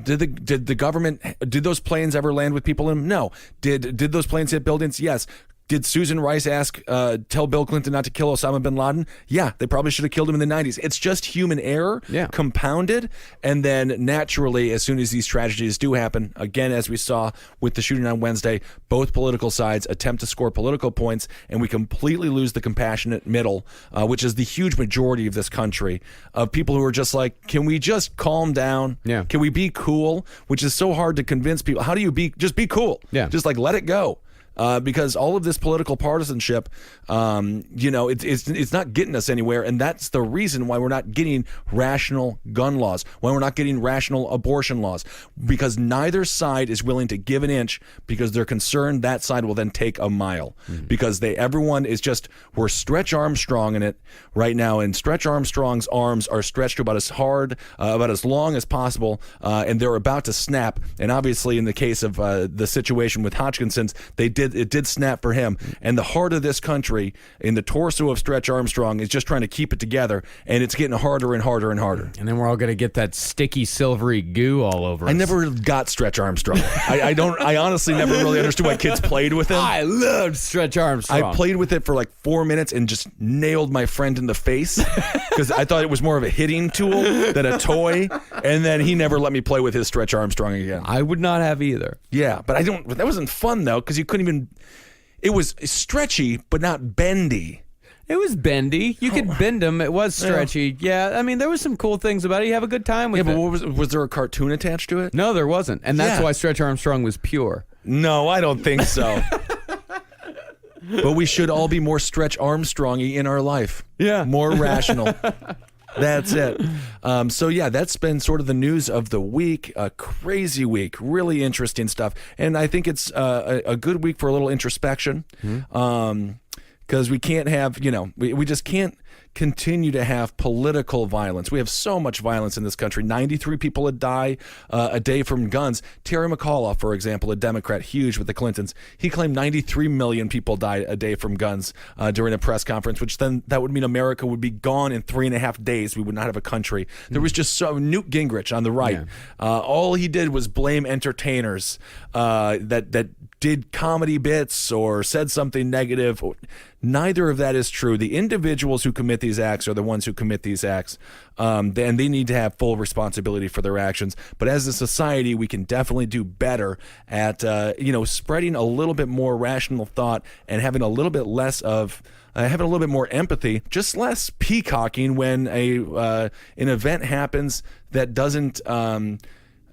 Speaker 5: did the government, did those planes ever land with people in them? No. Did those planes hit buildings? Yes. Did Susan Rice tell Bill Clinton not to kill Osama bin Laden? Yeah, they probably should have killed him in the 90s. It's just human error compounded. And then naturally, as soon as these tragedies do happen, again, as we saw with the shooting on Wednesday, both political sides attempt to score political points, and we completely lose the compassionate middle, which is the huge majority of this country, of people who are just like, can we just calm down? Yeah. Can we be cool? Which is so hard to convince people. How do you just be cool? Yeah. Just like let it go. Because all of this political partisanship, it's not getting us anywhere, and that's the reason why we're not getting rational gun laws, why we're not getting rational abortion laws, because neither side is willing to give an inch because they're concerned that side will then take a mile, because everyone is just, we're Stretch Armstrong in it right now, and Stretch Armstrong's arms are stretched about as hard, about as long as possible, and they're about to snap. And obviously, in the case of the situation with Hodgkinson's, it did snap for him. And the heart of this country, in the torso of Stretch Armstrong, is just trying to keep it together, and it's getting harder and harder and harder.
Speaker 6: And then we're all going to get that sticky, silvery goo all over us.
Speaker 5: I never got Stretch Armstrong. I honestly never really understood why kids played with him.
Speaker 6: I loved Stretch Armstrong.
Speaker 5: I played with it for like 4 minutes and just nailed my friend in the face because I thought it was more of a hitting tool than a toy. And then he never let me play with his Stretch Armstrong again.
Speaker 6: I would not have either.
Speaker 5: Yeah, but that wasn't fun though, because you couldn't even. It was stretchy, but not bendy.
Speaker 6: It was bendy. You could bend him. It was stretchy. Yeah, I mean, there was some cool things about it. You have a good time with it.
Speaker 5: Yeah, but was there a cartoon attached to it?
Speaker 6: No, there wasn't. And that's why Stretch Armstrong was pure.
Speaker 5: No, I don't think so. But we should all be more Stretch Armstrong-y in our life. Yeah. More rational. That's it. That's been sort of the news of the week. A crazy week, really interesting stuff. And I think it's a good week for a little introspection, because we can't have, we just can't continue to have political violence. We have so much violence in this country. 93 people die a day from guns. Terry McAuliffe, for example, a Democrat, huge with the Clintons, he claimed 93 million people die a day from guns during a press conference, which then that would mean America would be gone in 3.5 days. We would not have a country. There was just Newt Gingrich on the right. All he did was blame entertainers that did comedy bits or said something negative. Neither of that is true. The individuals who commit these acts are the ones who commit these acts, and they need to have full responsibility for their actions. But as a society, we can definitely do better at spreading a little bit more rational thought and having a little bit less of having a little bit more empathy, just less peacocking when an event happens that doesn't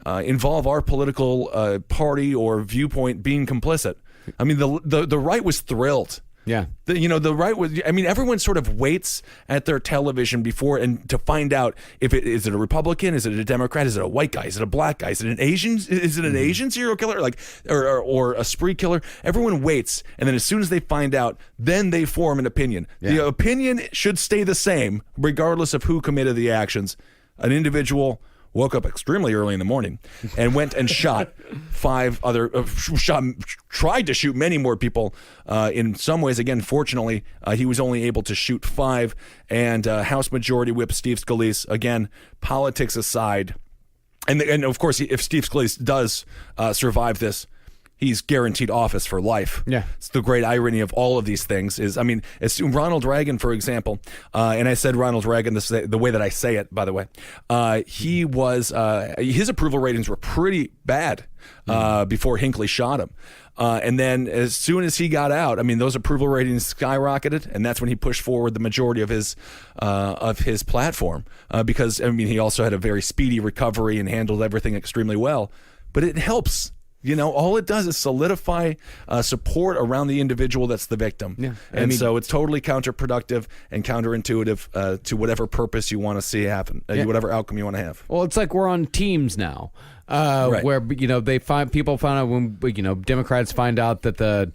Speaker 5: involve our political party or viewpoint being complicit. I mean, the right was thrilled.
Speaker 6: Yeah.
Speaker 5: The right was, I mean, everyone sort of waits at their television before and to find out if is it a Republican, is it a Democrat, is it a white guy, is it a black guy, is it an Asian, Asian serial killer, or a spree killer? Everyone waits, and then as soon as they find out, then they form an opinion. Yeah. The opinion should stay the same regardless of who committed the actions. An individual woke up extremely early in the morning and went and shot tried to shoot many more people. In some ways, again, fortunately, he was only able to shoot 5. And House Majority Whip Steve Scalise, again, politics aside, and of course, if Steve Scalise does survive this, he's guaranteed office for life. Yeah, it's the great irony of all of these things. Is, I mean, Ronald Reagan, for example, and I said Ronald Reagan the way that I say it, by the way. He was his approval ratings were pretty bad before Hinckley shot him. And then as soon as he got out, I mean, those approval ratings skyrocketed, and that's when he pushed forward the majority of his platform. Because, I mean, he also had a very speedy recovery and handled everything extremely well. But it helps. All it does is solidify support around the individual that's the victim. Yeah. And so it's totally counterproductive and counterintuitive to whatever purpose you want to see happen, whatever outcome you want to have.
Speaker 6: Well, it's like we're on teams now, right. Where people find out when Democrats find out that the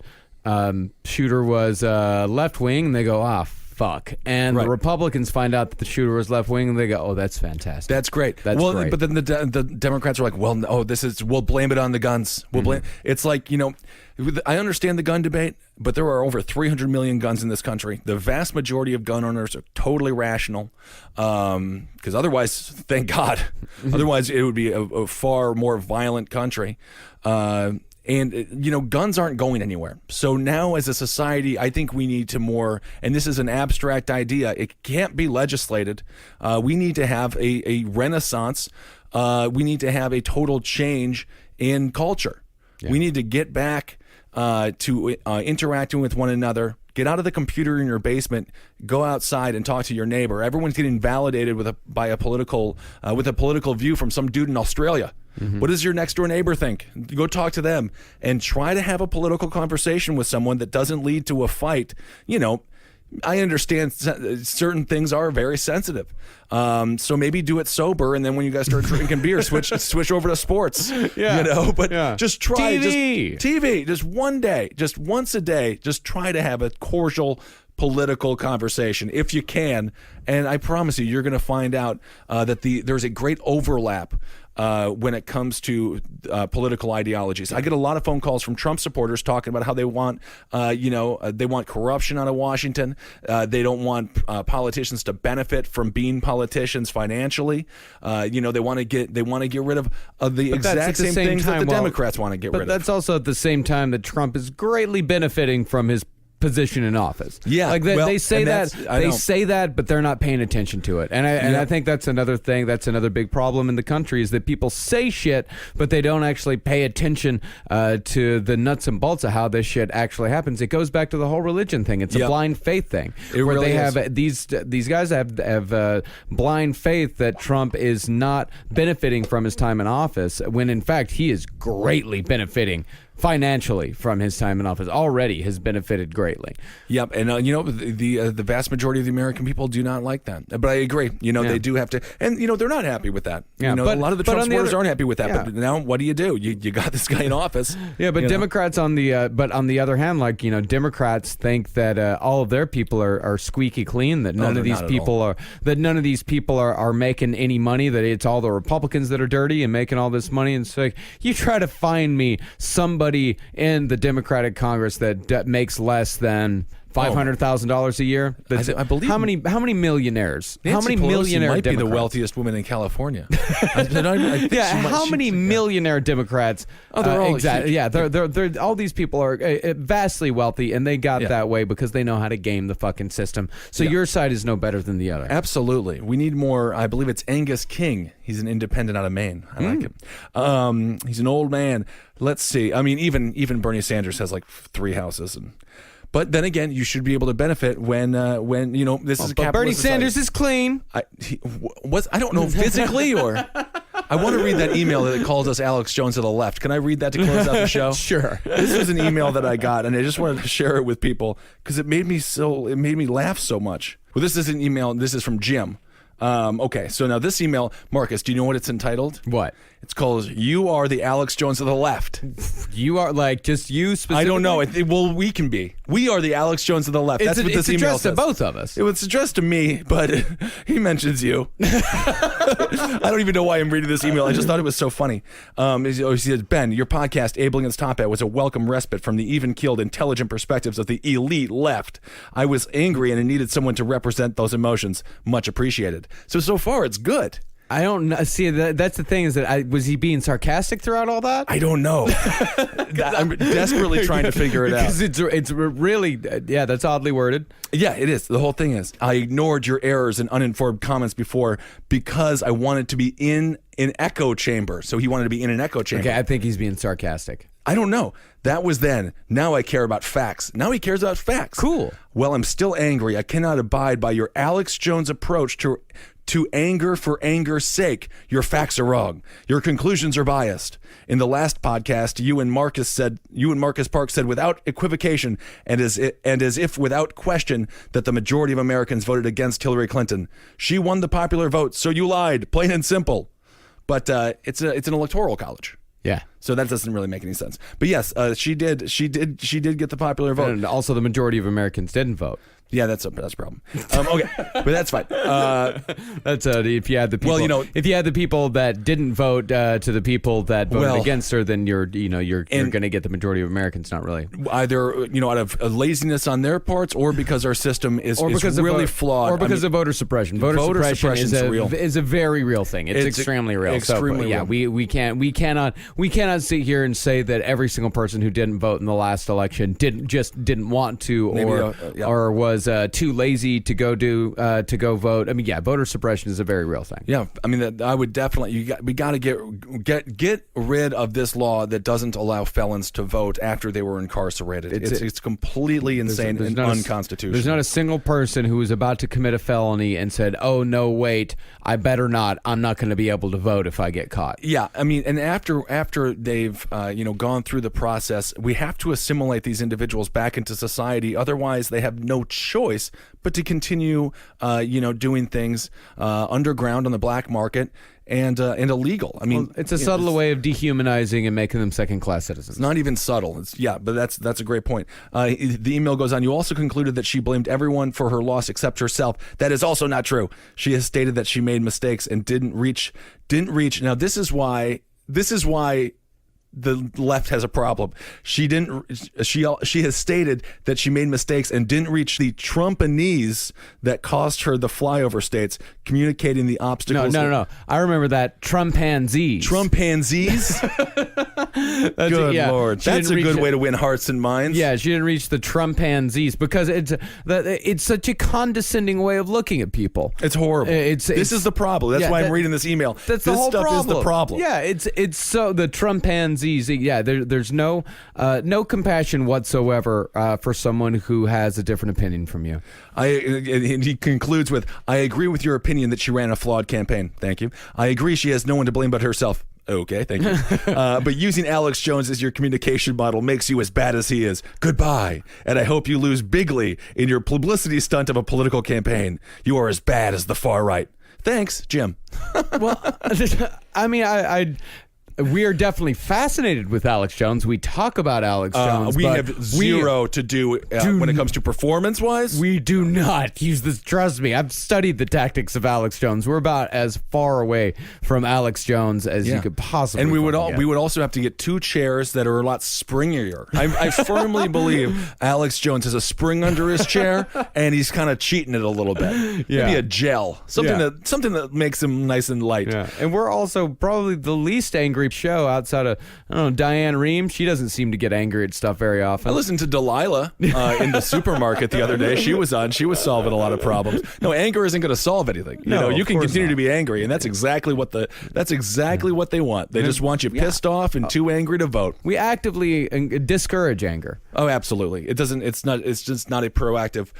Speaker 6: shooter was left wing, and they go, fuck. And the Republicans find out that the shooter was left wing, and they go, oh, that's fantastic.
Speaker 5: That's great. Great. But then the Democrats are like, well, no, we'll blame it on the guns. We'll blame. It's like, I understand the gun debate, but there are over 300 million guns in this country. The vast majority of gun owners are totally rational, because otherwise, thank God, otherwise it would be a far more violent country. And, guns aren't going anywhere. So now as a society, I think we need to more, and this is an abstract idea, it can't be legislated. We need to have a renaissance. We need to have a total change in culture. Yeah. We need to get back to interacting with one another. Get out of the computer in your basement. Go outside and talk to your neighbor. Everyone's getting validated with a political view from some dude in Australia. Mm-hmm. What does your next door neighbor think? Go talk to them and try to have a political conversation with someone that doesn't lead to a fight. I understand certain things are very sensitive. So maybe do it sober, and then when you guys start drinking beer, switch over to sports. Yeah. But just try TV. Just one day, just once a day, just try to have a cordial political conversation if you can. And I promise you're going to find out that there's a great overlap when it comes to political ideologies. I get a lot of phone calls from Trump supporters talking about how they want, they want corruption out of Washington. They don't want politicians to benefit from being politicians financially. They want to get rid of the exact same things that the Democrats want to get rid of.
Speaker 6: But that's also at the same time that Trump is greatly benefiting from his position in office. Yeah, like they say that, but they're not paying attention to it. And I think that's another thing. That's another big problem in the country is that people say shit, but they don't actually pay attention to the nuts and bolts of how this shit actually happens. It goes back to the whole religion thing. It's a blind faith thing. Where they have these guys have blind faith that Trump is not benefiting from his time in office, when in fact he is greatly benefiting financially from his time in office. Already has benefited greatly.
Speaker 5: Yep, and the vast majority of the American people do not like that. But I agree. They do have to, and they're not happy with that. Yeah, a lot of the Trump supporters aren't happy with that. Yeah. But now, what do? You got this guy in office.
Speaker 6: Yeah, but Democrats on the other hand, Democrats think that all of their people are squeaky clean. That none of these people are making any money. That it's all the Republicans that are dirty and making all this money. And it's like, you try to find me somebody in the Democratic Congress that makes less than $500,000 a year.
Speaker 5: I believe
Speaker 6: how many millionaires?
Speaker 5: Nancy
Speaker 6: how many
Speaker 5: Pelosi
Speaker 6: millionaire
Speaker 5: might be the
Speaker 6: Democrats?
Speaker 5: wealthiest woman in California. I think
Speaker 6: Yeah,
Speaker 5: she might-
Speaker 6: how many millionaire Democrats?
Speaker 5: Oh, they're all
Speaker 6: exactly.
Speaker 5: huge.
Speaker 6: Yeah, they're all these people are vastly wealthy, and they got
Speaker 5: Yeah.
Speaker 6: that way because they know how to game the fucking system. So your side is no better than the other.
Speaker 5: Absolutely. We need more. I believe it's Angus King. He's an independent out of Maine. I like him. He's an old man. Let's see. I mean, even Bernie Sanders has like 3 houses. But then again, you should be able to benefit when this is a
Speaker 6: But
Speaker 5: capitalist
Speaker 6: Bernie
Speaker 5: society.
Speaker 6: Sanders is clean.
Speaker 5: I don't know physically or I want to read that email that calls us Alex Jones to the left. Can I read that to close out the show?
Speaker 6: Sure.
Speaker 5: This was an email that I got, and I just wanted to share it with people because it made me laugh so much. Well, this is an email. This is from Jim. Okay, so now this email, Marcus, do you know what it's entitled?
Speaker 6: What?
Speaker 5: It's called "You Are the Alex Jones of the Left."
Speaker 6: You are like just you specifically?
Speaker 5: I don't know. Well, we can be. We are the Alex Jones of the left. That's what this email
Speaker 6: addressed
Speaker 5: says.
Speaker 6: to both of us.
Speaker 5: It was addressed to me, but he mentions you. I don't even know why I'm reading this email. I just thought it was so funny. He says, Ben, your podcast, Abel Against Top Hat, was a welcome respite from the even-keeled, intelligent perspectives of the elite left. I was angry and I needed someone to represent those emotions. Much appreciated. So far, it's good.
Speaker 6: I don't know. See, that's the thing is that was he being sarcastic throughout all that?
Speaker 5: I don't know. I'm desperately trying to figure it out.
Speaker 6: Because it's really, that's oddly worded.
Speaker 5: Yeah, it is. The whole thing is, I ignored your errors and uninformed comments before because I wanted to be in an echo chamber. So he wanted to be in an echo chamber.
Speaker 6: Okay, I think he's being sarcastic.
Speaker 5: I don't know. That was then. Now I care about facts. Now he cares about facts.
Speaker 6: Cool.
Speaker 5: Well, I'm still angry. I cannot abide by your Alex Jones approach to anger for anger's sake. Your facts are wrong. Your conclusions are biased. In the last podcast, you and Marcus Parks said without equivocation and as if without question that the majority of Americans voted against Hillary Clinton. She won the popular vote, so you lied, plain and simple. But it's an electoral college.
Speaker 6: Yeah.
Speaker 5: So that doesn't really make any sense. But yes, she did get the popular vote.
Speaker 6: And also the majority of Americans didn't vote.
Speaker 5: Yeah, that's a problem. Okay, but that's fine.
Speaker 6: That's if you had the people.
Speaker 5: Well,
Speaker 6: if you had the people that didn't vote to the people that voted against her, then you're going to get the majority of Americans. Not really.
Speaker 5: Either out of laziness on their parts, or because our system is really flawed,
Speaker 6: or because of voter suppression. Voter suppression is a very real thing. It's extremely real.
Speaker 5: Extremely real.
Speaker 6: We cannot sit here and say that every single person who didn't vote in the last election didn't want to, or was too lazy to go vote. I mean, yeah, voter suppression is a very real thing.
Speaker 5: Yeah, I mean, I would definitely. We got to get rid of this law that doesn't allow felons to vote after they were incarcerated. It's completely insane and unconstitutional.
Speaker 6: There's not a single person who was about to commit a felony and said, "Oh no, wait, I better not. I'm not going to be able to vote if I get caught."
Speaker 5: Yeah, I mean, and after they've gone through the process, we have to assimilate these individuals back into society. Otherwise, they have no choice but to continue, doing things underground on the black market and illegal. I mean,
Speaker 6: it's a subtle way of dehumanizing and making them second-class citizens.
Speaker 5: It's not even subtle. But that's a great point. The email goes on. You also concluded that she blamed everyone for her loss except herself. That is also not true. She has stated that she made mistakes and didn't reach. Now this is why the left has a problem. She has stated that she made mistakes and didn't reach the Trumpanese that cost her the flyover states, communicating the obstacles.
Speaker 6: No. I remember that Trumpanzees.
Speaker 5: Trumpanzees? Good Lord. That's a good way to win hearts and minds.
Speaker 6: Yeah, she didn't reach the Trumpanzees because it's such a condescending way of looking at people.
Speaker 5: It's horrible. This is the problem. That's why I'm reading this email.
Speaker 6: That's the whole problem.
Speaker 5: This stuff is the problem.
Speaker 6: Yeah, it's so the Trumpanzees. Yeah, there's no compassion whatsoever for someone who has a different opinion from you.
Speaker 5: And he concludes with, I agree with your opinion that she ran a flawed campaign. Thank you. I agree she has no one to blame but herself. Okay, thank you. But using Alex Jones as your communication model makes you as bad as he is. Goodbye. And I hope you lose bigly in your publicity stunt of a political campaign. You are as bad as the far right. Thanks, Jim.
Speaker 6: Well, I mean, We are definitely fascinated with Alex Jones. We talk about Alex Jones.
Speaker 5: We
Speaker 6: but
Speaker 5: have zero to do when it comes to performance-wise.
Speaker 6: We do not use this. Trust me, I've studied the tactics of Alex Jones. We're about as far away from Alex Jones as you could possibly.
Speaker 5: And we would
Speaker 6: get.
Speaker 5: also have to get 2 chairs that are a lot springier. I firmly believe Alex Jones has a spring under his chair, and he's kind of cheating it a little bit.
Speaker 6: Yeah.
Speaker 5: Maybe a gel, something that makes him nice and light.
Speaker 6: Yeah. And we're also probably the least angry show outside of, I don't know, Diane Rehm. She doesn't seem to get angry at stuff very often.
Speaker 5: I listened to Delilah in the supermarket the other day. She was on. She was solving a lot of problems. No, anger isn't going to solve anything. You can continue to be angry, and that's exactly what they want. They just want you pissed off and too angry to vote.
Speaker 6: We actively discourage anger.
Speaker 5: Oh, absolutely. It doesn't. It's not. It's just not a proactive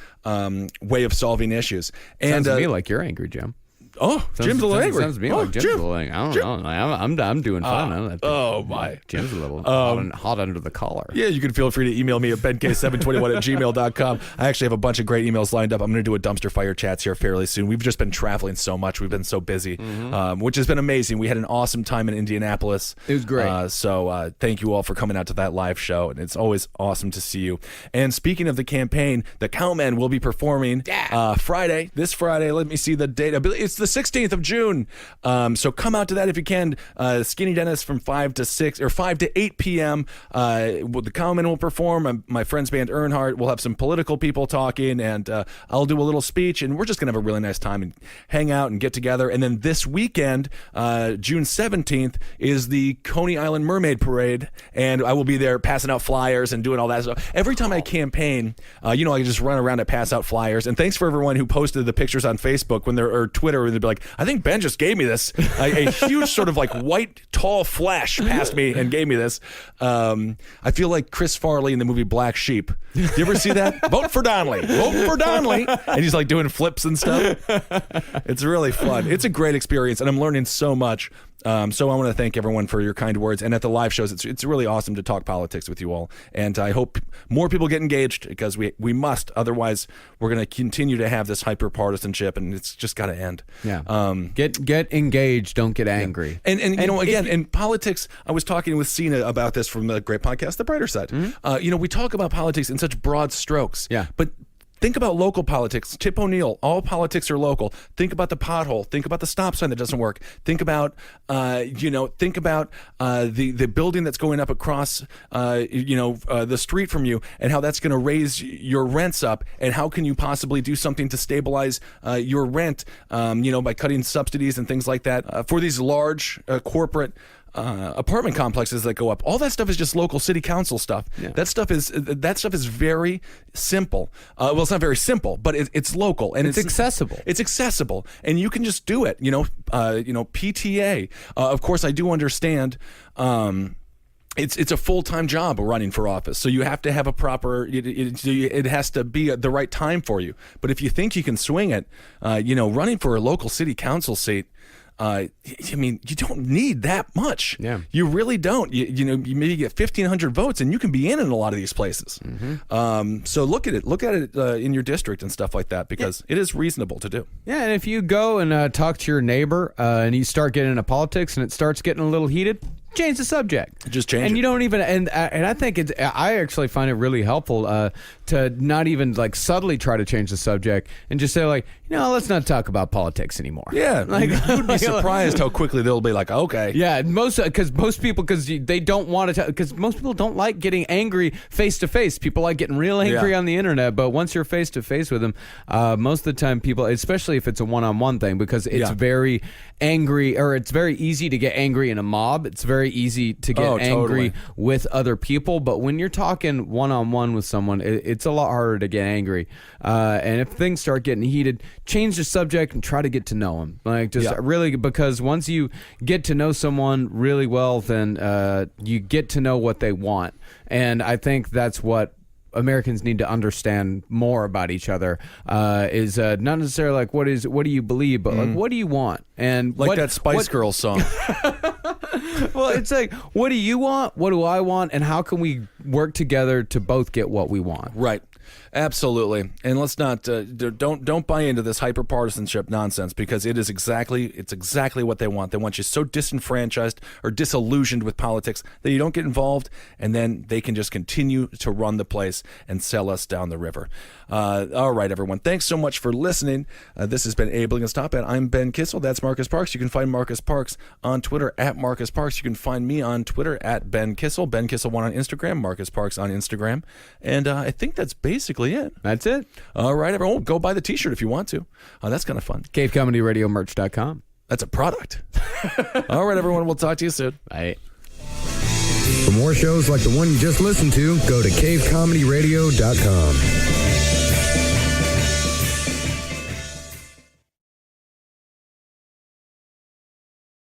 Speaker 5: way of solving issues. And
Speaker 6: Sounds to me like you're angry, Jim.
Speaker 5: Oh, Jim's a little angry.
Speaker 6: Sounds to me like Jim's a little angry. I don't know. I'm doing fine.
Speaker 5: Oh, my.
Speaker 6: Jim's a little hot under the collar.
Speaker 5: Yeah, you can feel free to email me at benk721@gmail.com. I actually have a bunch of great emails lined up. I'm going to do a dumpster fire chats here fairly soon. We've just been traveling so much. We've been so busy, which has been amazing. We had an awesome time in Indianapolis.
Speaker 6: It was great.
Speaker 5: So thank you all for coming out to that live show. And it's always awesome to see you. And speaking of the campaign, the Cowmen will be performing this Friday. Let me see the date. It's the 16th of June. So come out to that if you can. Skinny Dennis from 5 to 6 or 5 to 8 p.m. The Cowmen will perform. My friend's band Earnhardt will have some political people talking, and I'll do a little speech, and we're just going to have a really nice time and hang out and get together. And then this weekend, June 17th, is the Coney Island Mermaid Parade, and I will be there passing out flyers and doing all that stuff. Every time I campaign, I just run around and pass out flyers. And thanks for everyone who posted the pictures on Facebook or Twitter, and they'd be like, I think Ben just gave me this. A huge sort of like white, tall flash passed me and gave me this. I feel like Chris Farley in the movie Black Sheep. You ever see that? Vote for Donnelly. Vote for Donnelly. And he's like doing flips and stuff. It's really fun. It's a great experience, and I'm learning so much. So I want to thank everyone for your kind words. And at the live shows, it's really awesome to talk politics with you all. And I hope more people get engaged, because we must. Otherwise, we're going to continue to have this hyper partisanship, and it's just got to end.
Speaker 6: Yeah. Get engaged. Don't get angry.
Speaker 5: Yeah. And again, in politics, I was talking with Cena about this from the great podcast, The Brighter Side. Mm-hmm. We talk about politics in such broad strokes.
Speaker 6: Yeah.
Speaker 5: But think about local politics. Tip O'Neill, all politics are local. Think about the pothole. Think about the stop sign that doesn't work. Think about, the building that's going up across, the street from you, and how that's going to raise your rents up. And how can you possibly do something to stabilize your rent, by cutting subsidies and things like that for these large corporate apartment complexes that go up. All that stuff is just local city council stuff. Yeah. That stuff is very simple. Well, it's not very simple, but it's local and it's
Speaker 6: accessible.
Speaker 5: It's accessible, and you can just do it. PTA. Of course, I do understand. It's a full-time job running for office, so you have to have a proper. It has to be at the right time for you. But if you think you can swing it, running for a local city council seat. You don't need that much.
Speaker 6: Yeah.
Speaker 5: You really don't. You maybe get 1,500 votes, and you can be in a lot of these places. Mm-hmm. So look at it in your district and stuff like that, because it is reasonable to do.
Speaker 6: Yeah, and if you go and talk to your neighbor and you start getting into politics and it starts getting a little heated, change the subject.
Speaker 5: Just change it.
Speaker 6: And you don't even, and I think I actually find it really helpful to not even like subtly try to change the subject and just say like, let's not talk about politics anymore.
Speaker 5: Yeah, like you'd be surprised how quickly they'll be like, okay.
Speaker 6: Yeah, because most people they don't want to, because most people don't like getting angry face to face. People like getting real angry on the internet, but once you're face to face with them, most of the time people, especially if it's a one-on-one thing, because it's very angry, or it's very easy to get angry in a mob. It's very easy to get angry with other people, but when you're talking one-on-one with someone, it's a lot harder to get angry. And if things start getting heated, change the subject and try to get to know them. Really, because once you get to know someone really well, then you get to know what they want. And I think that's what Americans need to understand more about each other, is not necessarily like what do you believe, but like what do you want, and
Speaker 5: like that Spice Girls song.
Speaker 6: Well, it's like, what do you want? What do I want? And how can we work together to both get what we want.
Speaker 5: Right. Absolutely. And let's not don't buy into this hyper partisanship nonsense, because it's exactly what they want. They want you so disenfranchised or disillusioned with politics that you don't get involved, and then they can just continue to run the place and sell us down the river. All right, everyone. Thanks so much for listening. This has been Abe Lincoln's Top Hat. I'm Ben Kissel. That's Marcus Parks. You can find Marcus Parks on Twitter at Marcus Parks. You can find me on Twitter at Ben Kissel. Ben Kissel1 on Instagram. Marcus Parks on Instagram. And I think that's basically it.
Speaker 6: That's it.
Speaker 5: All right, everyone. Go buy the T-shirt if you want to. That's kind of fun.
Speaker 6: CaveComedyRadioMerch.com.
Speaker 5: That's a product. All right, everyone. We'll talk to you soon.
Speaker 6: Bye.
Speaker 7: For more shows like the one you just listened to, go to cavecomedyradio.com.